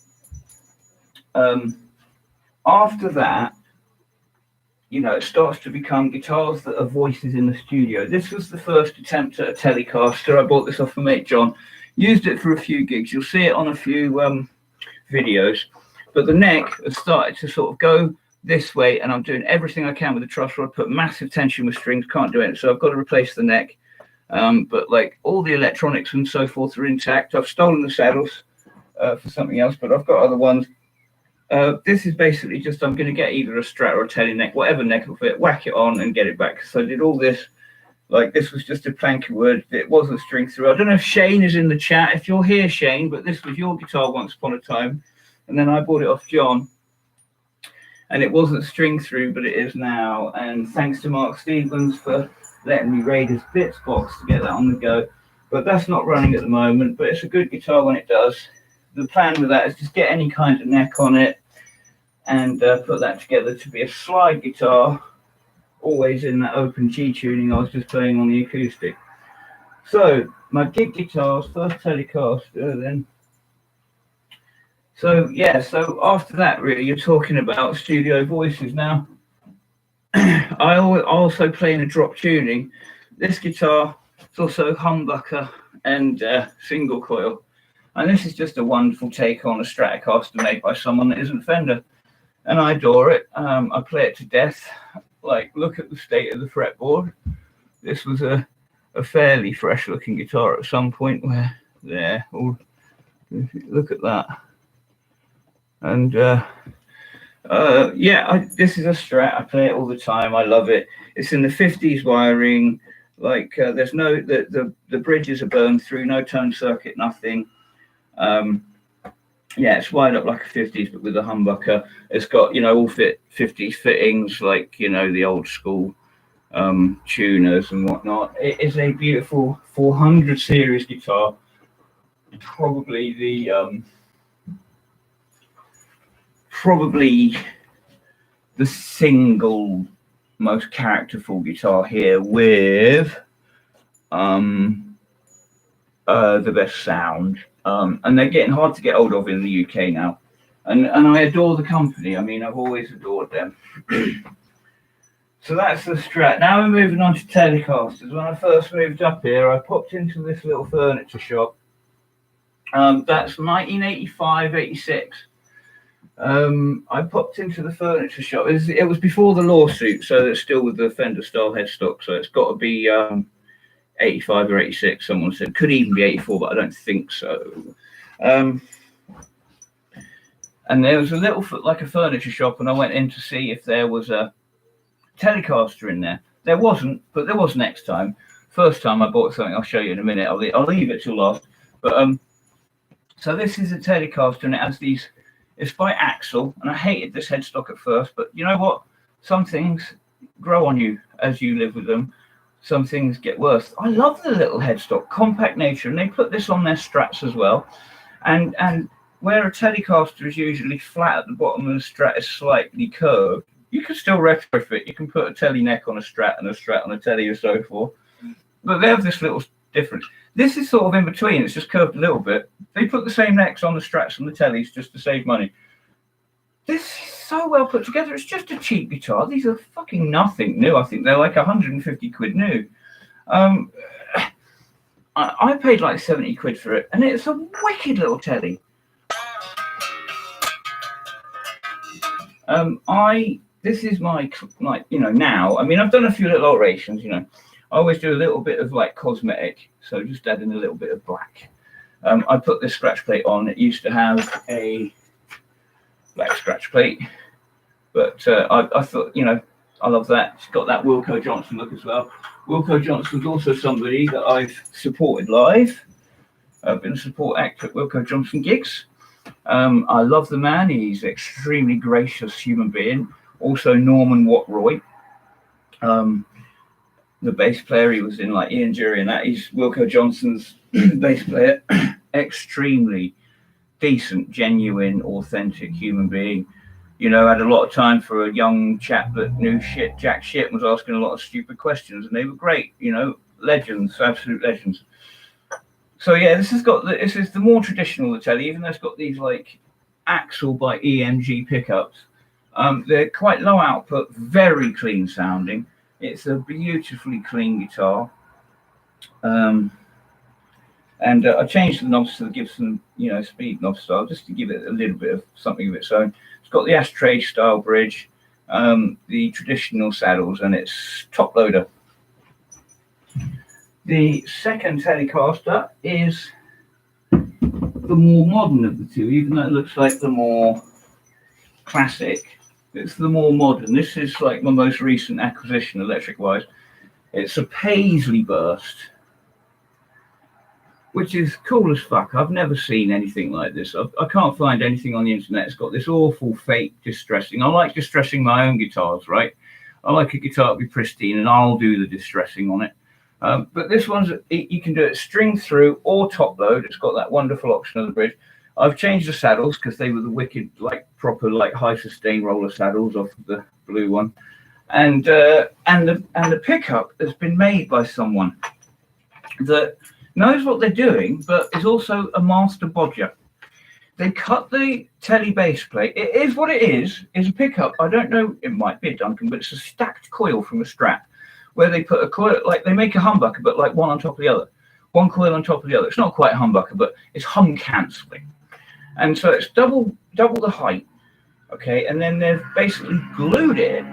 After that, it starts to become guitars that are voices in the studio. This was the first attempt at a Telecaster. I bought this off my mate John. Used it for a few gigs. You'll see it on a few videos. But the neck has started to sort of go this way, and I'm doing everything I can with the truss rod. Put massive tension with strings, can't do it. So I've got to replace the neck. But all the electronics and so forth are intact. I've stolen the saddles for something else, but I've got other ones. This is basically just, I'm going to get either a Strat or a Tele neck, whatever neck will fit, whack it on and get it back. So I did all this, this was just a plank of wood. It wasn't string through. I don't know if Shane is in the chat. If you're here, Shane, but this was your guitar once upon a time. And then I bought it off John. and it wasn't string through, but it is now. And thanks to Mark Stevens for letting me raid his bits box to get that on the go. But that's not running at the moment, but it's a good guitar when it does. The plan with that is just get any kind of neck on it and put that together to be a slide guitar, always in that open G tuning I was just playing on the acoustic. So my gig guitars, first Telecaster then. So yeah, so after that really you're talking about studio voices now. I also play in a drop tuning. This guitar is also humbucker and single coil. And this is just a wonderful take on a Stratocaster made by someone that isn't Fender. And I adore it. I play it to death. Like, look at the state of the fretboard. This was a fairly fresh looking guitar at some point where there, look at that. And yeah, this is a Strat. I play it all the time. I love it. It's in the 50s wiring. Like there's no, the bridges are burned through, no tone circuit, nothing. Yeah, it's wired up like a 50s, but with a humbucker. It's got, you know, all 50s fittings, like, you know, the old school tuners and whatnot. It is a beautiful 400 series guitar. Probably the single most characterful guitar here with the best sound. And they're getting hard to get hold of in the UK now. And I adore the company. I mean, I've always adored them. So that's the Strat. Now we're moving on to Telecasters. When I first moved up here, I popped into this little furniture shop. That's 1985, 86. I popped into the furniture shop. It was before the lawsuit, so it's still with the Fender style headstock. So it's got to be 85 or 86. Someone said could even be 84, but I don't think so. And there was a little like a furniture shop, and I went in to see if there was a Telecaster in there. There wasn't, but there was next time. First time I bought something, I'll show you in a minute. I'll leave it till last. But so this is a Telecaster, and it has these. It's by Axel, and I hated this headstock at first, but you know what? Some things grow on you as you live with them. Some things get worse. I love the little headstock, compact nature, and they put this on their Strats as well. And where a Telecaster is usually flat at the bottom and the Strat is slightly curved, you can still retrofit. You can put a Tele neck on a Strat and a Strat on a Tele or so forth. But they have this little difference. This is sort of in between. It's just curved a little bit. They put the same necks on the Strats and the Teles just to save money. This is so well put together. It's just a cheap guitar. These are fucking nothing new. I think they're like 150 quid new. I paid like 70 quid for it, and it's a wicked little Tele. This is my, like, you know, now, I mean, I've done a few little alterations, you know. I always do a little bit of like cosmetic, so just adding a little bit of black. I put this scratch plate on. It used to have a black scratch plate, but I thought, you know, I love that. It's got that Wilco Johnson look as well. Wilco Johnson's also somebody that I've supported live. I've been a support act at Wilco Johnson gigs. I love the man. He's an extremely gracious human being. Also Norman Wattroy, the bass player. He was in like Ian Jury and that. He's Wilco Johnson's bass player. Extremely decent, genuine, authentic human being. You know, had a lot of time for a young chap that knew jack shit, and was asking a lot of stupid questions, and they were great. You know, legends, absolute legends. So yeah, this is the more traditional the Tele, even though it's got these like Axel by EMG pickups. They're quite low output, very clean sounding. It's a beautifully clean guitar. And I changed the knobs to the Gibson, you know, speed knob style, just to give it a little bit of something of its own. It's got the ashtray style bridge, the traditional saddles, and it's top loader. The second Telecaster is the more modern of the two, even though it looks like the more classic. It's the more modern. This is like my most recent acquisition, electric-wise. It's a Paisley Burst. which is cool as fuck. I've never seen anything like this. I can't find anything on the internet. It's got this awful fake distressing. I like distressing my own guitars, right? I like a guitar to be pristine, and I'll do the distressing on it. But this one's, you can do it string through or top load. It's got that wonderful option on the bridge. I've changed the saddles because they were the wicked, like proper, like high sustain roller saddles off of the blue one, and the pickup has been made by someone that knows what they're doing, but is also a master bodger. They cut the telly base plate. It is what it is a pickup. I don't know, it might be a Duncan, but it's a stacked coil from a Strat, where they put a coil, like they make a humbucker, but like one on top of the other. One coil on top of the other. It's not quite a humbucker, but it's hum cancelling. And so it's double the height, okay? And then they've basically glued it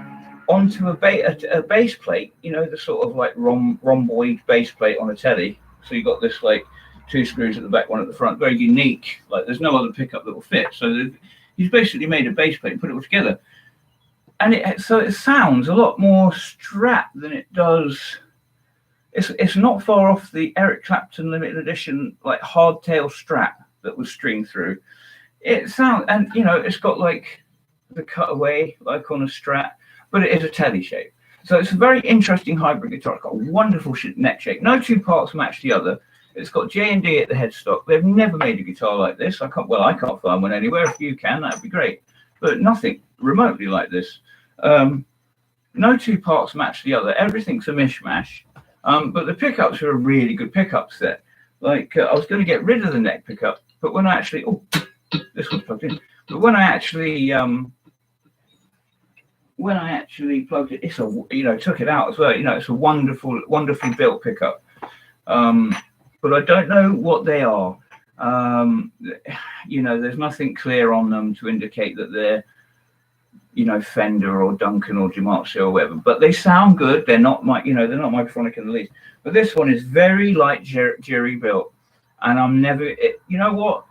onto a base plate, you know, the sort of like rhomboid base plate on a telly. So you've got this like 2 screws at the back, 1 at the front, very unique. Like there's no other pickup that will fit. So he's basically made a base plate and put it all together. And so it sounds a lot more Strat than it does. It's not far off the Eric Clapton limited edition like hardtail Strat that was stringed through. It sounds, and you know, it's got like the cutaway like on a Strat, but it is a telly shape. So it's a very interesting hybrid guitar. It's got a wonderful neck shape. No 2 parts match the other. It's got J&D at the headstock. They've never made a guitar like this. I can't find one anywhere. If you can, that'd be great. But nothing remotely like this. No 2 parts match the other. Everything's a mishmash. But the pickups are a really good pickup set. Like I was going to get rid of the neck pickup, but when I actually, this one's plugged in. But when I actually plugged it, it's took it out as well. You know, it's a wonderfully built pickup. But I don't know what they are. You know, there's nothing clear on them to indicate that they're, you know, Fender or Duncan or Dimarzio or whatever. But they sound good. They're not they're not microphonic in the least. But this one is very light Jerry built, and you know what?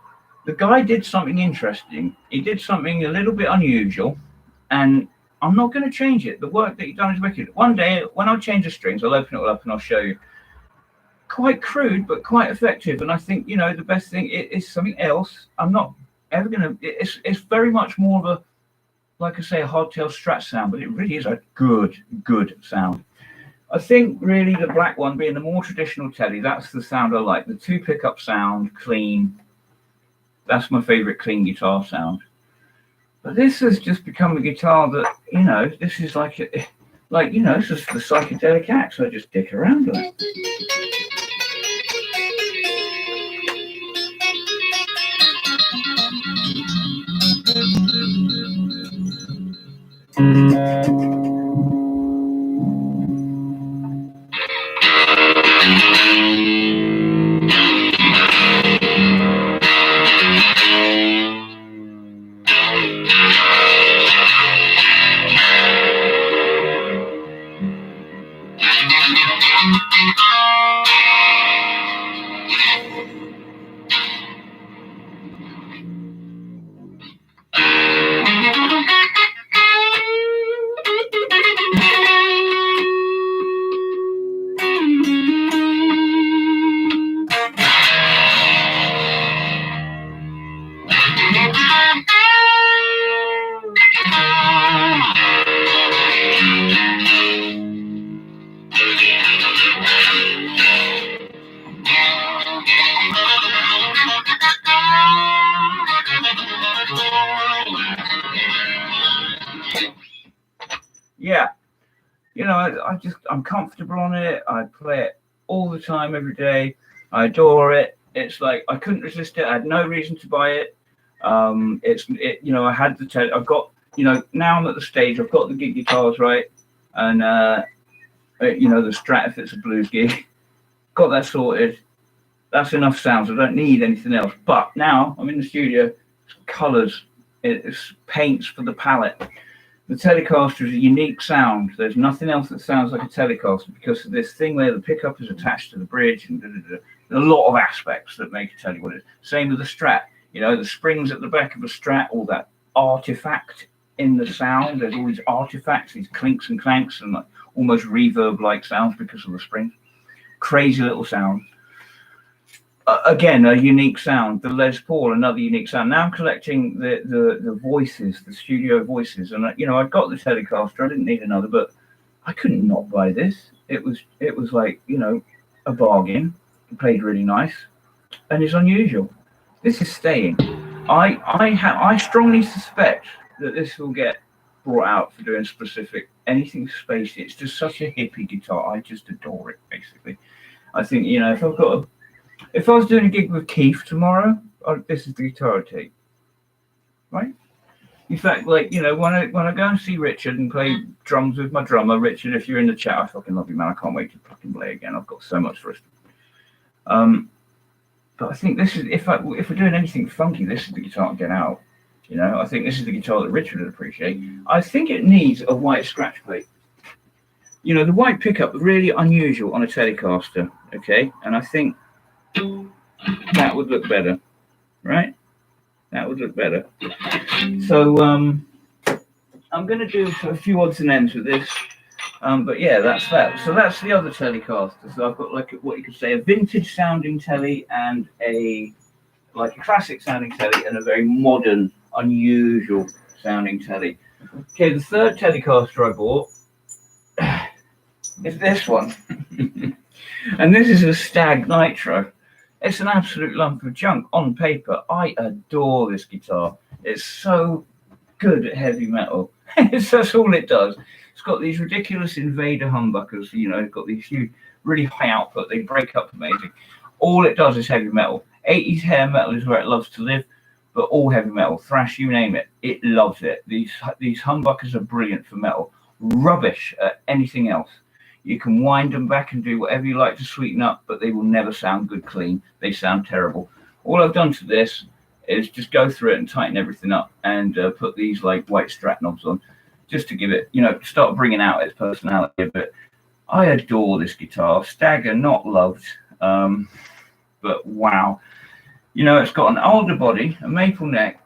The guy did something interesting. He did something a little bit unusual, and I'm not going to change it. The work that he's done is wicked. One day, when I change the strings, I'll open it all up and I'll show you. Quite crude, but quite effective. And I think, you know, the best thing is something else. I'm not ever going to... It's very much more of a, like I say, a hardtail Strat sound, but it really is a good sound. I think really the black one being the more traditional telly, that's the sound I like. The 2 pickup sound, clean. That's my favorite clean guitar sound. But this has just become a guitar that, you know, this is like, you know, it's just the psychedelic axe. I just dick around with it. Yeah, you know, I'm comfortable on it. I play it all the time, every day. I adore it. It's like I couldn't resist it. I had no reason to buy it. You know, I had the I've got, you know, now I'm at the stage. I've got the gig guitars right, and you know, the Strat if it's a blues gig. Got that sorted. That's enough sounds. I don't need anything else. But now I'm in the studio. It's colors. It's paints for the palette. The Telecaster is a unique sound. There's nothing else that sounds like a Telecaster because of this thing where the pickup is attached to the bridge and a lot of aspects that make a Tele what it is. Same with the Strat. You know, the springs at the back of a Strat, all that artifact in the sound. There's all these artifacts, these clinks and clanks and like almost reverb-like sounds because of the springs. Crazy little sound. again, a unique sound. The Les Paul, another unique sound. Now I'm collecting the voices, the studio voices, and I'd got the Telecaster. I didn't need another, but I couldn't not buy this. It was like a bargain. It played really nice, and it's unusual. This is staying. I strongly suspect that this will get brought out for doing specific anything spacey. It's just such a hippie guitar. I just adore it. Basically, I think if I was doing a gig with Keith tomorrow, this is the guitar I'd take. Right? In fact, when I go and see Richard and play drums with my drummer, Richard, if you're in the chat, I fucking love you, man. I can't wait to fucking play again. I've got so much for us. But I think this is if we're doing anything funky, this is the guitar to get out. I think this is the guitar that Richard would appreciate. I think it needs a white scratch plate. The white pickup really unusual on a Telecaster. Okay, and I think that would look better, right? That would look better. So I'm going to do a few odds and ends with this. But yeah, that's that. So that's the other Telecaster. So I've got like what you could say a vintage sounding telly and a classic sounding telly and a very modern, unusual sounding telly. Okay, the third Telecaster I bought is this one. And this is a Stag Nitro. It's an absolute lump of junk on paper. I adore this guitar. It's so good at heavy metal. That's all it does. It's got these ridiculous Invader humbuckers, it's got these huge, really high output. They break up amazing. All it does is heavy metal. 80s hair metal is where it loves to live, but all heavy metal, thrash, you name it, it loves it. These humbuckers are brilliant for metal. Rubbish at anything else. You can wind them back and do whatever you like to sweeten up, but they will never sound good clean. They sound terrible. All I've done to this is just go through it and tighten everything up and put these like white strap knobs on, just to give it, start bringing out its personality a bit. I adore this guitar. Stag are not loved, but wow. It's got an alder body, a maple neck.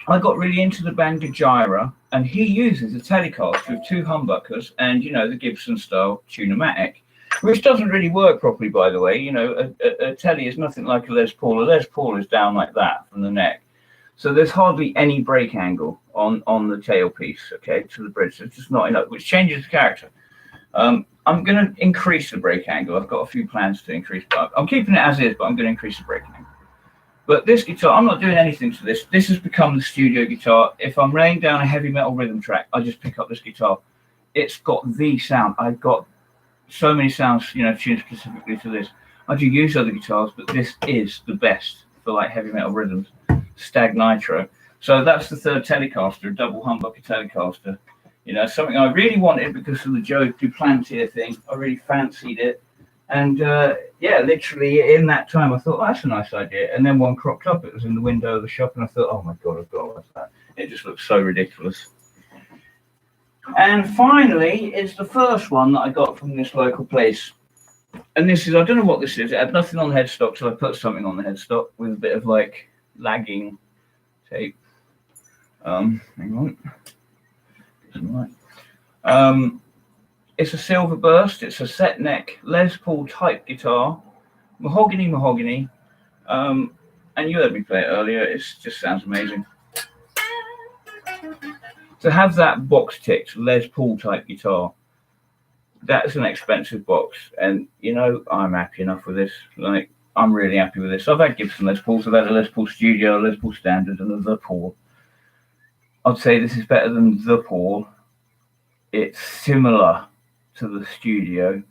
I got really into the band Gyra, and he uses a Telecaster with two humbuckers and, the Gibson style Tune-o-matic, which doesn't really work properly, by the way. A Tele is nothing like a Les Paul. A Les Paul is down like that from the neck. So there's hardly any break angle on the tailpiece, okay, to the bridge. It's just not enough, which changes the character. I'm going to increase the break angle. I've got a few plans to increase, but I'm keeping it as is, but I'm going to increase the break angle. But this guitar, I'm not doing anything to this. This has become the studio guitar. If I'm laying down a heavy metal rhythm track, I just pick up this guitar. It's got the sound. I've got so many sounds, tuned specifically to this. I do use other guitars, but this is the best for like heavy metal rhythms. Stag Nitro. So that's the third Telecaster, double humbucker Telecaster. Something I really wanted because of the Joe Duplantier thing. I really fancied it. And literally in that time, I thought, oh, that's a nice idea. And then one cropped up. It was in the window of the shop, and I thought, oh my God, I've got what's that? It just looks so ridiculous. And finally, is the first one that I got from this local place. And this is, I don't know what this is. It had nothing on the headstock, so I put something on the headstock with a bit of like lagging tape. Hang on. It's a Silver Burst. It's a set neck Les Paul type guitar, mahogany. And you heard me play it earlier. It just sounds amazing. To have that box ticked Les Paul type guitar, that's an expensive box, and I'm happy enough with this. Like, I'm really happy with this. I've had Gibson Les Pauls. I've had a Les Paul Studio, a Les Paul Standard, and a The Paul. I'd say this is better than The Paul. It's similar to the Studio,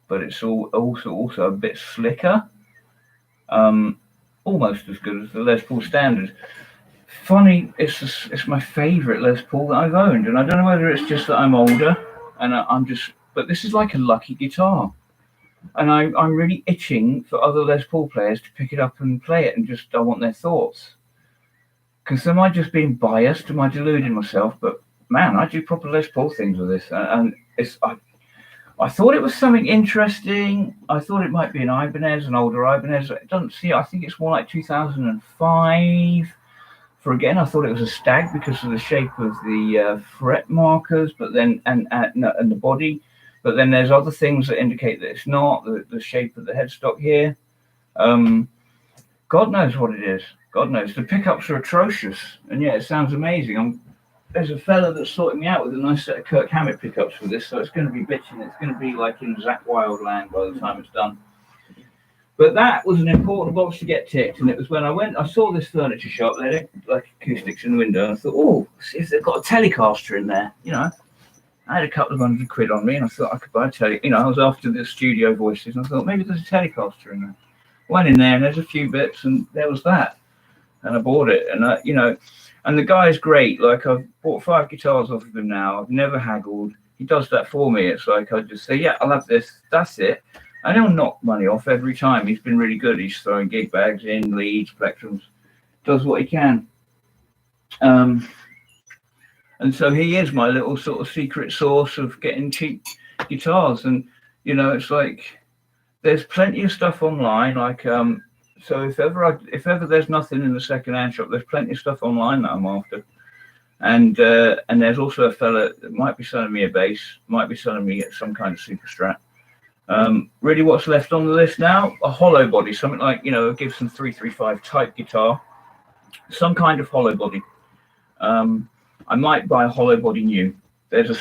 but it's also a bit slicker. Almost as good as the Les Paul Standard. Funny, it's my favourite Les Paul that I've owned, and I don't know whether it's just that I'm older, and but this is like a lucky guitar. And I'm really itching for other Les Paul players to pick it up and play it, and I want their thoughts. Because am I just being biased? Am I deluding myself? But man, I do proper Les Paul things with this, and I thought it was something interesting. I thought it might be an Ibanez, an older Ibanez. It doesn't see. I think it's more like 2005. I thought it was a Stag because of the shape of the fret markers, but then and the body. But then there's other things that indicate that it's not. The shape of the headstock here. God knows what it is. God knows. The pickups are atrocious, and yeah, it sounds amazing. There's a fella that's sorting me out with a nice set of Kirk Hammett pickups for this, so it's going to be bitching. It's going to be like in Zach Wildland by the time it's done. But that was an important box to get ticked, and it was when I saw this furniture shop. They had like acoustics in the window, and I thought, oh, see if they've got a Telecaster in there. You know, I had a couple of £100 on me, and I thought I could buy a Telecaster. You know, I was after the studio voices, and I thought maybe there's a Telecaster in there. Went in there, and there's a few bits, and there was that, and I bought it, and you know, and the guy's great. Like, I've bought 5 guitars off of him now. I've never haggled. He does that for me. It's like I just say, yeah, I'll have this. That's it. And he'll knock money off every time. He's been really good. He's throwing gig bags in, leads, plectrums, does what he can. And so he is my little sort of secret source of getting cheap guitars. And, you know, it's like there's plenty of stuff online. Like, so if ever there's nothing in the second-hand shop, there's plenty of stuff online that I'm after. And there's also a fella that might be selling me a bass, might be selling me some kind of super strat. Really, what's left on the list now? A hollow body, something like, you know, a Gibson 335 type guitar, some kind of hollow body. I might buy a hollow body new. They do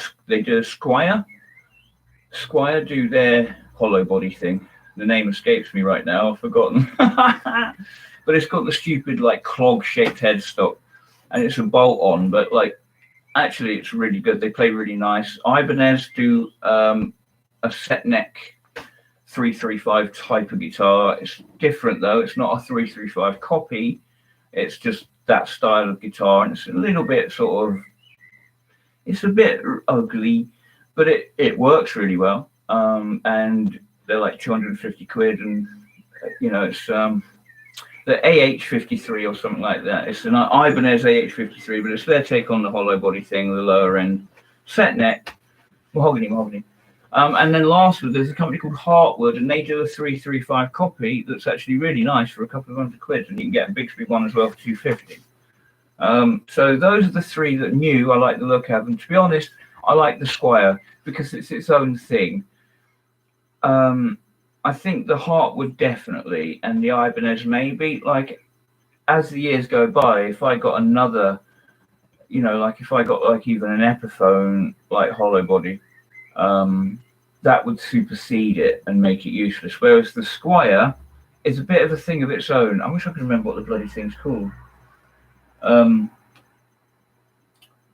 a Squier. Squier do their hollow body thing. The name escapes me right now. I've forgotten. But it's got the stupid like clog shaped headstock, and it's a bolt on. But like, actually, it's really good. They play really nice. Ibanez do a set neck 335 type of guitar. It's different though. It's not a 335 copy. It's just that style of guitar, and it's a little bit sort of, it's a bit ugly, but it works really well. And they're like 250 quid, and you know, it's the AH53 or something like that. It's an Ibanez AH53, but it's their take on the hollow body thing, the lower end set neck, mahogany. And then lastly, there's a company called Heartwood, and they do a 335 copy that's actually really nice for a couple of £100, and you can get a Bigsby one as well for 250. So those are the 3 that new I like the look of, and to be honest, I like the Squier because it's its own thing. I think the Heartwood definitely, and the Ibanez maybe. Like, as the years go by, if I got another, you know, like if I got like even an Epiphone like hollow body, that would supersede it and make it useless. Whereas the Squier is a bit of a thing of its own. I wish I could remember what the bloody thing's called.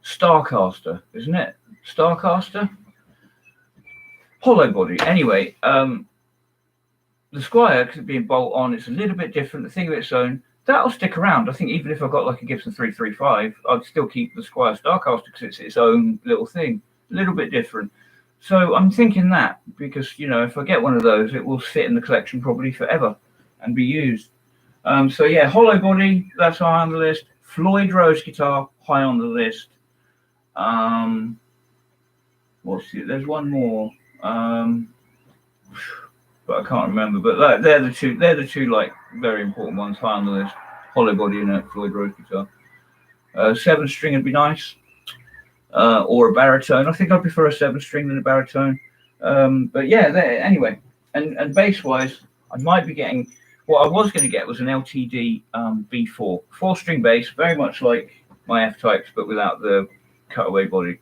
Starcaster, isn't it? Starcaster? Hollow body. Anyway, the Squier, because it being bolt on, it's a little bit different, a thing of its own. That'll stick around. I think even if I got like a Gibson 335, I'd still keep the Squier Starcaster because it's its own little thing, a little bit different. So I'm thinking that, because, you know, if I get one of those, it will sit in the collection probably forever and be used. So yeah, hollow body, that's high on the list. Floyd Rose guitar, high on the list. There's one more, but I can't remember. But they're the two like very important ones, high on the list. Hollow body and a Floyd Rose guitar. 7-string would be nice. Or a baritone. I think I prefer a 7-string than a baritone. But yeah, anyway. And bass wise, I might be getting, what I was going to get was an LTD B4, 4-string bass, very much like my F-types, but without the cutaway body.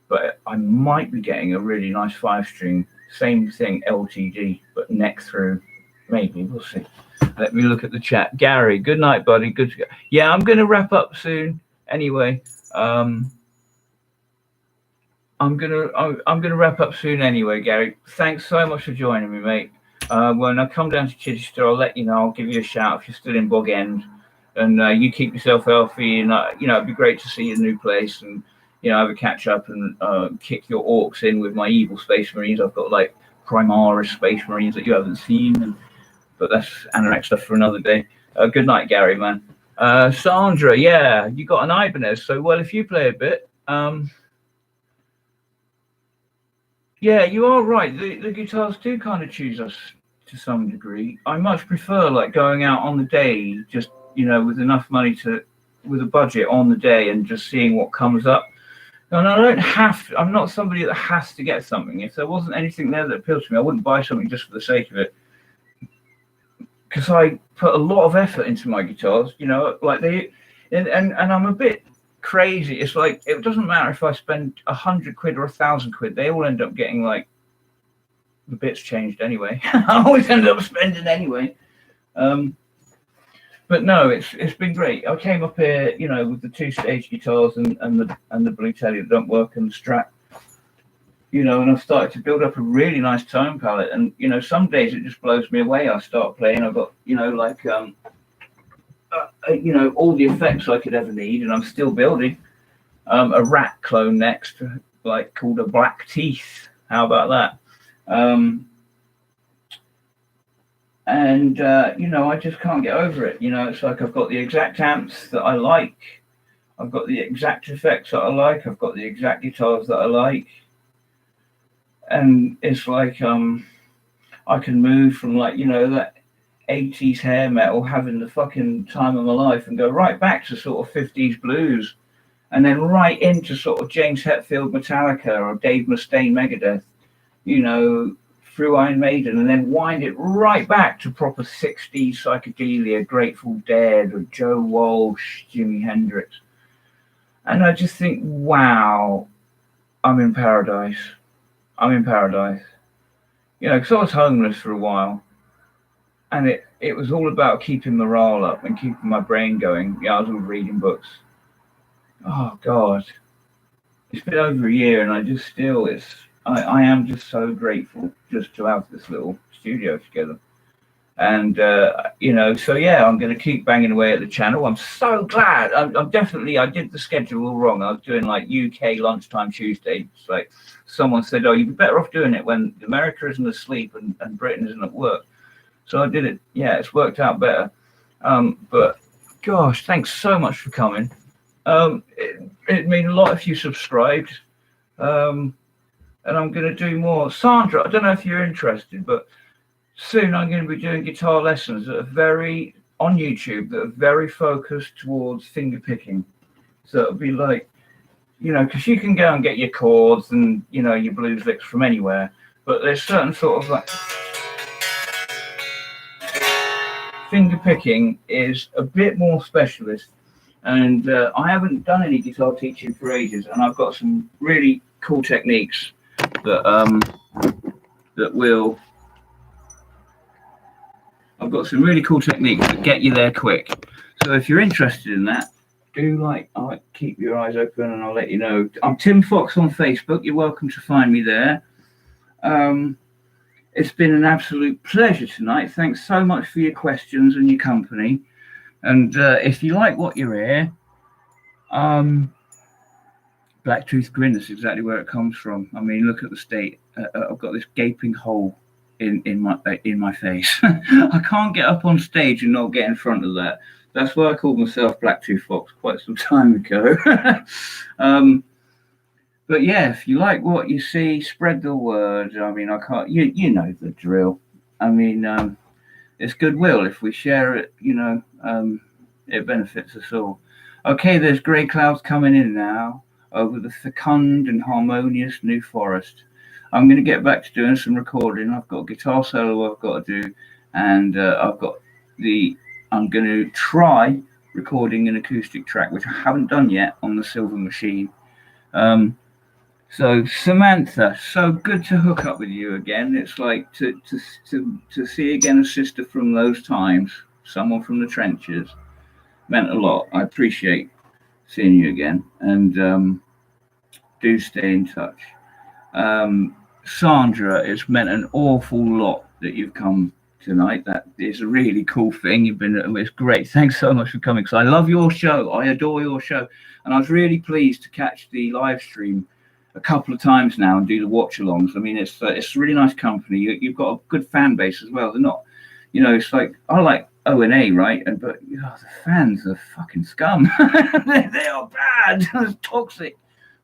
But I might be getting a really nice 5-string, same thing, LTD, but neck through. Maybe, we'll see. Let me look at the chat. Gary, good night, buddy. Good to go. Yeah, I'm going to wrap up soon. Anyway, I'm gonna wrap up soon anyway, Gary. Thanks so much for joining me, mate. When I come down to Chichester, I'll let you know. I'll give you a shout if you're still in Bog End, and you keep yourself healthy. And you know, it'd be great to see your new place, and you know, have a catch up and kick your orcs in with my evil Space Marines. I've got like Primaris Space Marines that you haven't seen, but that's Anorak stuff for another day. Good night, Gary, man. Sandra, yeah, you got an Ibanez, so well if you play a bit. Yeah, you are right. The guitars do kind of choose us to some degree. I much prefer like going out on the day, just, you know, with enough money with a budget on the day and just seeing what comes up. And I don't have to, I'm not somebody that has to get something. If there wasn't anything there that appealed to me, I wouldn't buy something just for the sake of it. because I put a lot of effort into my guitars, you know, like and I'm a bit crazy. It's like, it doesn't matter if I spend 100 quid or 1,000 quid, they all end up getting like the bits changed anyway. I always end up spending anyway. But no, it's been great. I came up here, you know, with the 2-stage guitars and the Blue Telly that don't work and the Strat, you know, and I've started to build up a really nice tone palette. And you know, some days it just blows me away. I start playing, I've got, you know, like you know, all the effects I could ever need, and I'm still building. A Rat clone next, like called a Black Teeth. How about that? And you know, I just can't get over it. You know, it's like I've got the exact amps that I like, I've got the exact effects that I like, I've got the exact guitars that I like, and it's like I can move from, like, you know, that 80s hair metal, having the fucking time of my life, and go right back to sort of 50s blues, and then right into sort of James Hetfield Metallica or Dave Mustaine Megadeth, you know, through Iron Maiden, and then wind it right back to proper 60s psychedelia, Grateful Dead or Joe Walsh, Jimi Hendrix. And I just think, wow, I'm in paradise. I'm in paradise. You know, because I was homeless for a while, and it was all about keeping morale up and keeping my brain going. Yeah, I was all reading books. Oh, God. It's been over a year, and I just still, I am just so grateful just to have this little studio together. And, you know, so yeah, I'm going to keep banging away at the channel. I'm so glad. I'm definitely, I did the schedule all wrong. I was doing like UK lunchtime Tuesday. It's like someone said, oh, you'd be better off doing it when America isn't asleep and Britain isn't at work. So I did it. Yeah, it's worked out better. But gosh, thanks so much for coming. It means a lot if you subscribed. And I'm going to do more. Sandra, I don't know if you're interested, but soon I'm going to be doing guitar lessons that are on YouTube, that are very focused towards finger picking. So it'll be like, you know, because you can go and get your chords and, you know, your blues licks from anywhere, but there's certain sort of like, finger picking is a bit more specialist. And I haven't done any guitar teaching for ages, and I've got some really cool techniques I've got some really cool techniques that get you there quick. So if you're interested in that, do keep your eyes open, and I'll let you know. I'm Tim Fox on Facebook. You're welcome to find me there. It's been an absolute pleasure tonight. Thanks so much for your questions and your company. And if you like what you hear, Black Truth Grin, that's exactly where it comes from. I mean, look at the state. I've got this gaping hole in my face. I can't get up on stage and not get in front of that. That's why I called myself Black Truth Fox quite some time ago. But yeah, if you like what you see, spread the word. I mean, I can't. You know the drill. I mean, it's goodwill. If we share it, you know, it benefits us all. Okay, there's grey clouds coming in now over the fecund and harmonious New Forest. I'm going to get back to doing some recording. I've got a guitar solo I've got to do, and I'm going to try recording an acoustic track, which I haven't done yet, on the Silver Machine. So Samantha, so good to hook up with you again. It's like to see again a sister from those times, someone from the trenches, meant a lot. I appreciate seeing you again, and do stay in touch. Sandra, it's meant an awful lot that you've come tonight. That is a really cool thing. It's great. Thanks so much for coming, because I love your show. I adore your show, and I was really pleased to catch the live stream a couple of times now and do the watch-alongs. I mean, it's really nice company. You've got a good fan base as well. They're not, you know, it's like, I like O&A, right? But you know, the fans are fucking scum. they are bad. It's toxic.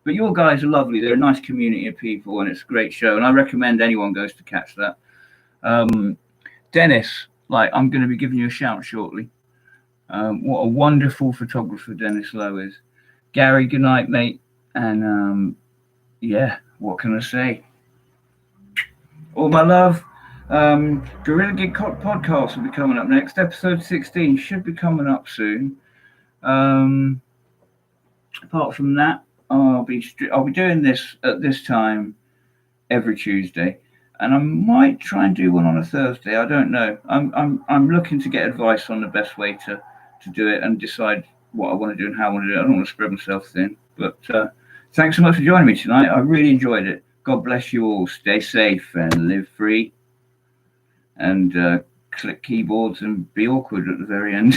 But your guys are lovely. They're a nice community of people, and it's a great show. And I recommend anyone goes to catch that. Dennis, I'm going to be giving you a shout shortly. What a wonderful photographer Dennis Lowe is. Gary, good night, mate. And yeah, what can I say? All my love. Gorilla Gig podcast will be coming up next. Episode 16 should be coming up soon. Apart from that, I'll be doing this at this time every Tuesday, and I might try and do one on a Thursday. I don't know. I'm looking to get advice on the best way to do it and decide what I want to do and how I want to do it. I don't want to spread myself thin. But thanks so much for joining me tonight. I really enjoyed it. God bless you all. Stay safe and live free. And click keyboards and be awkward at the very end.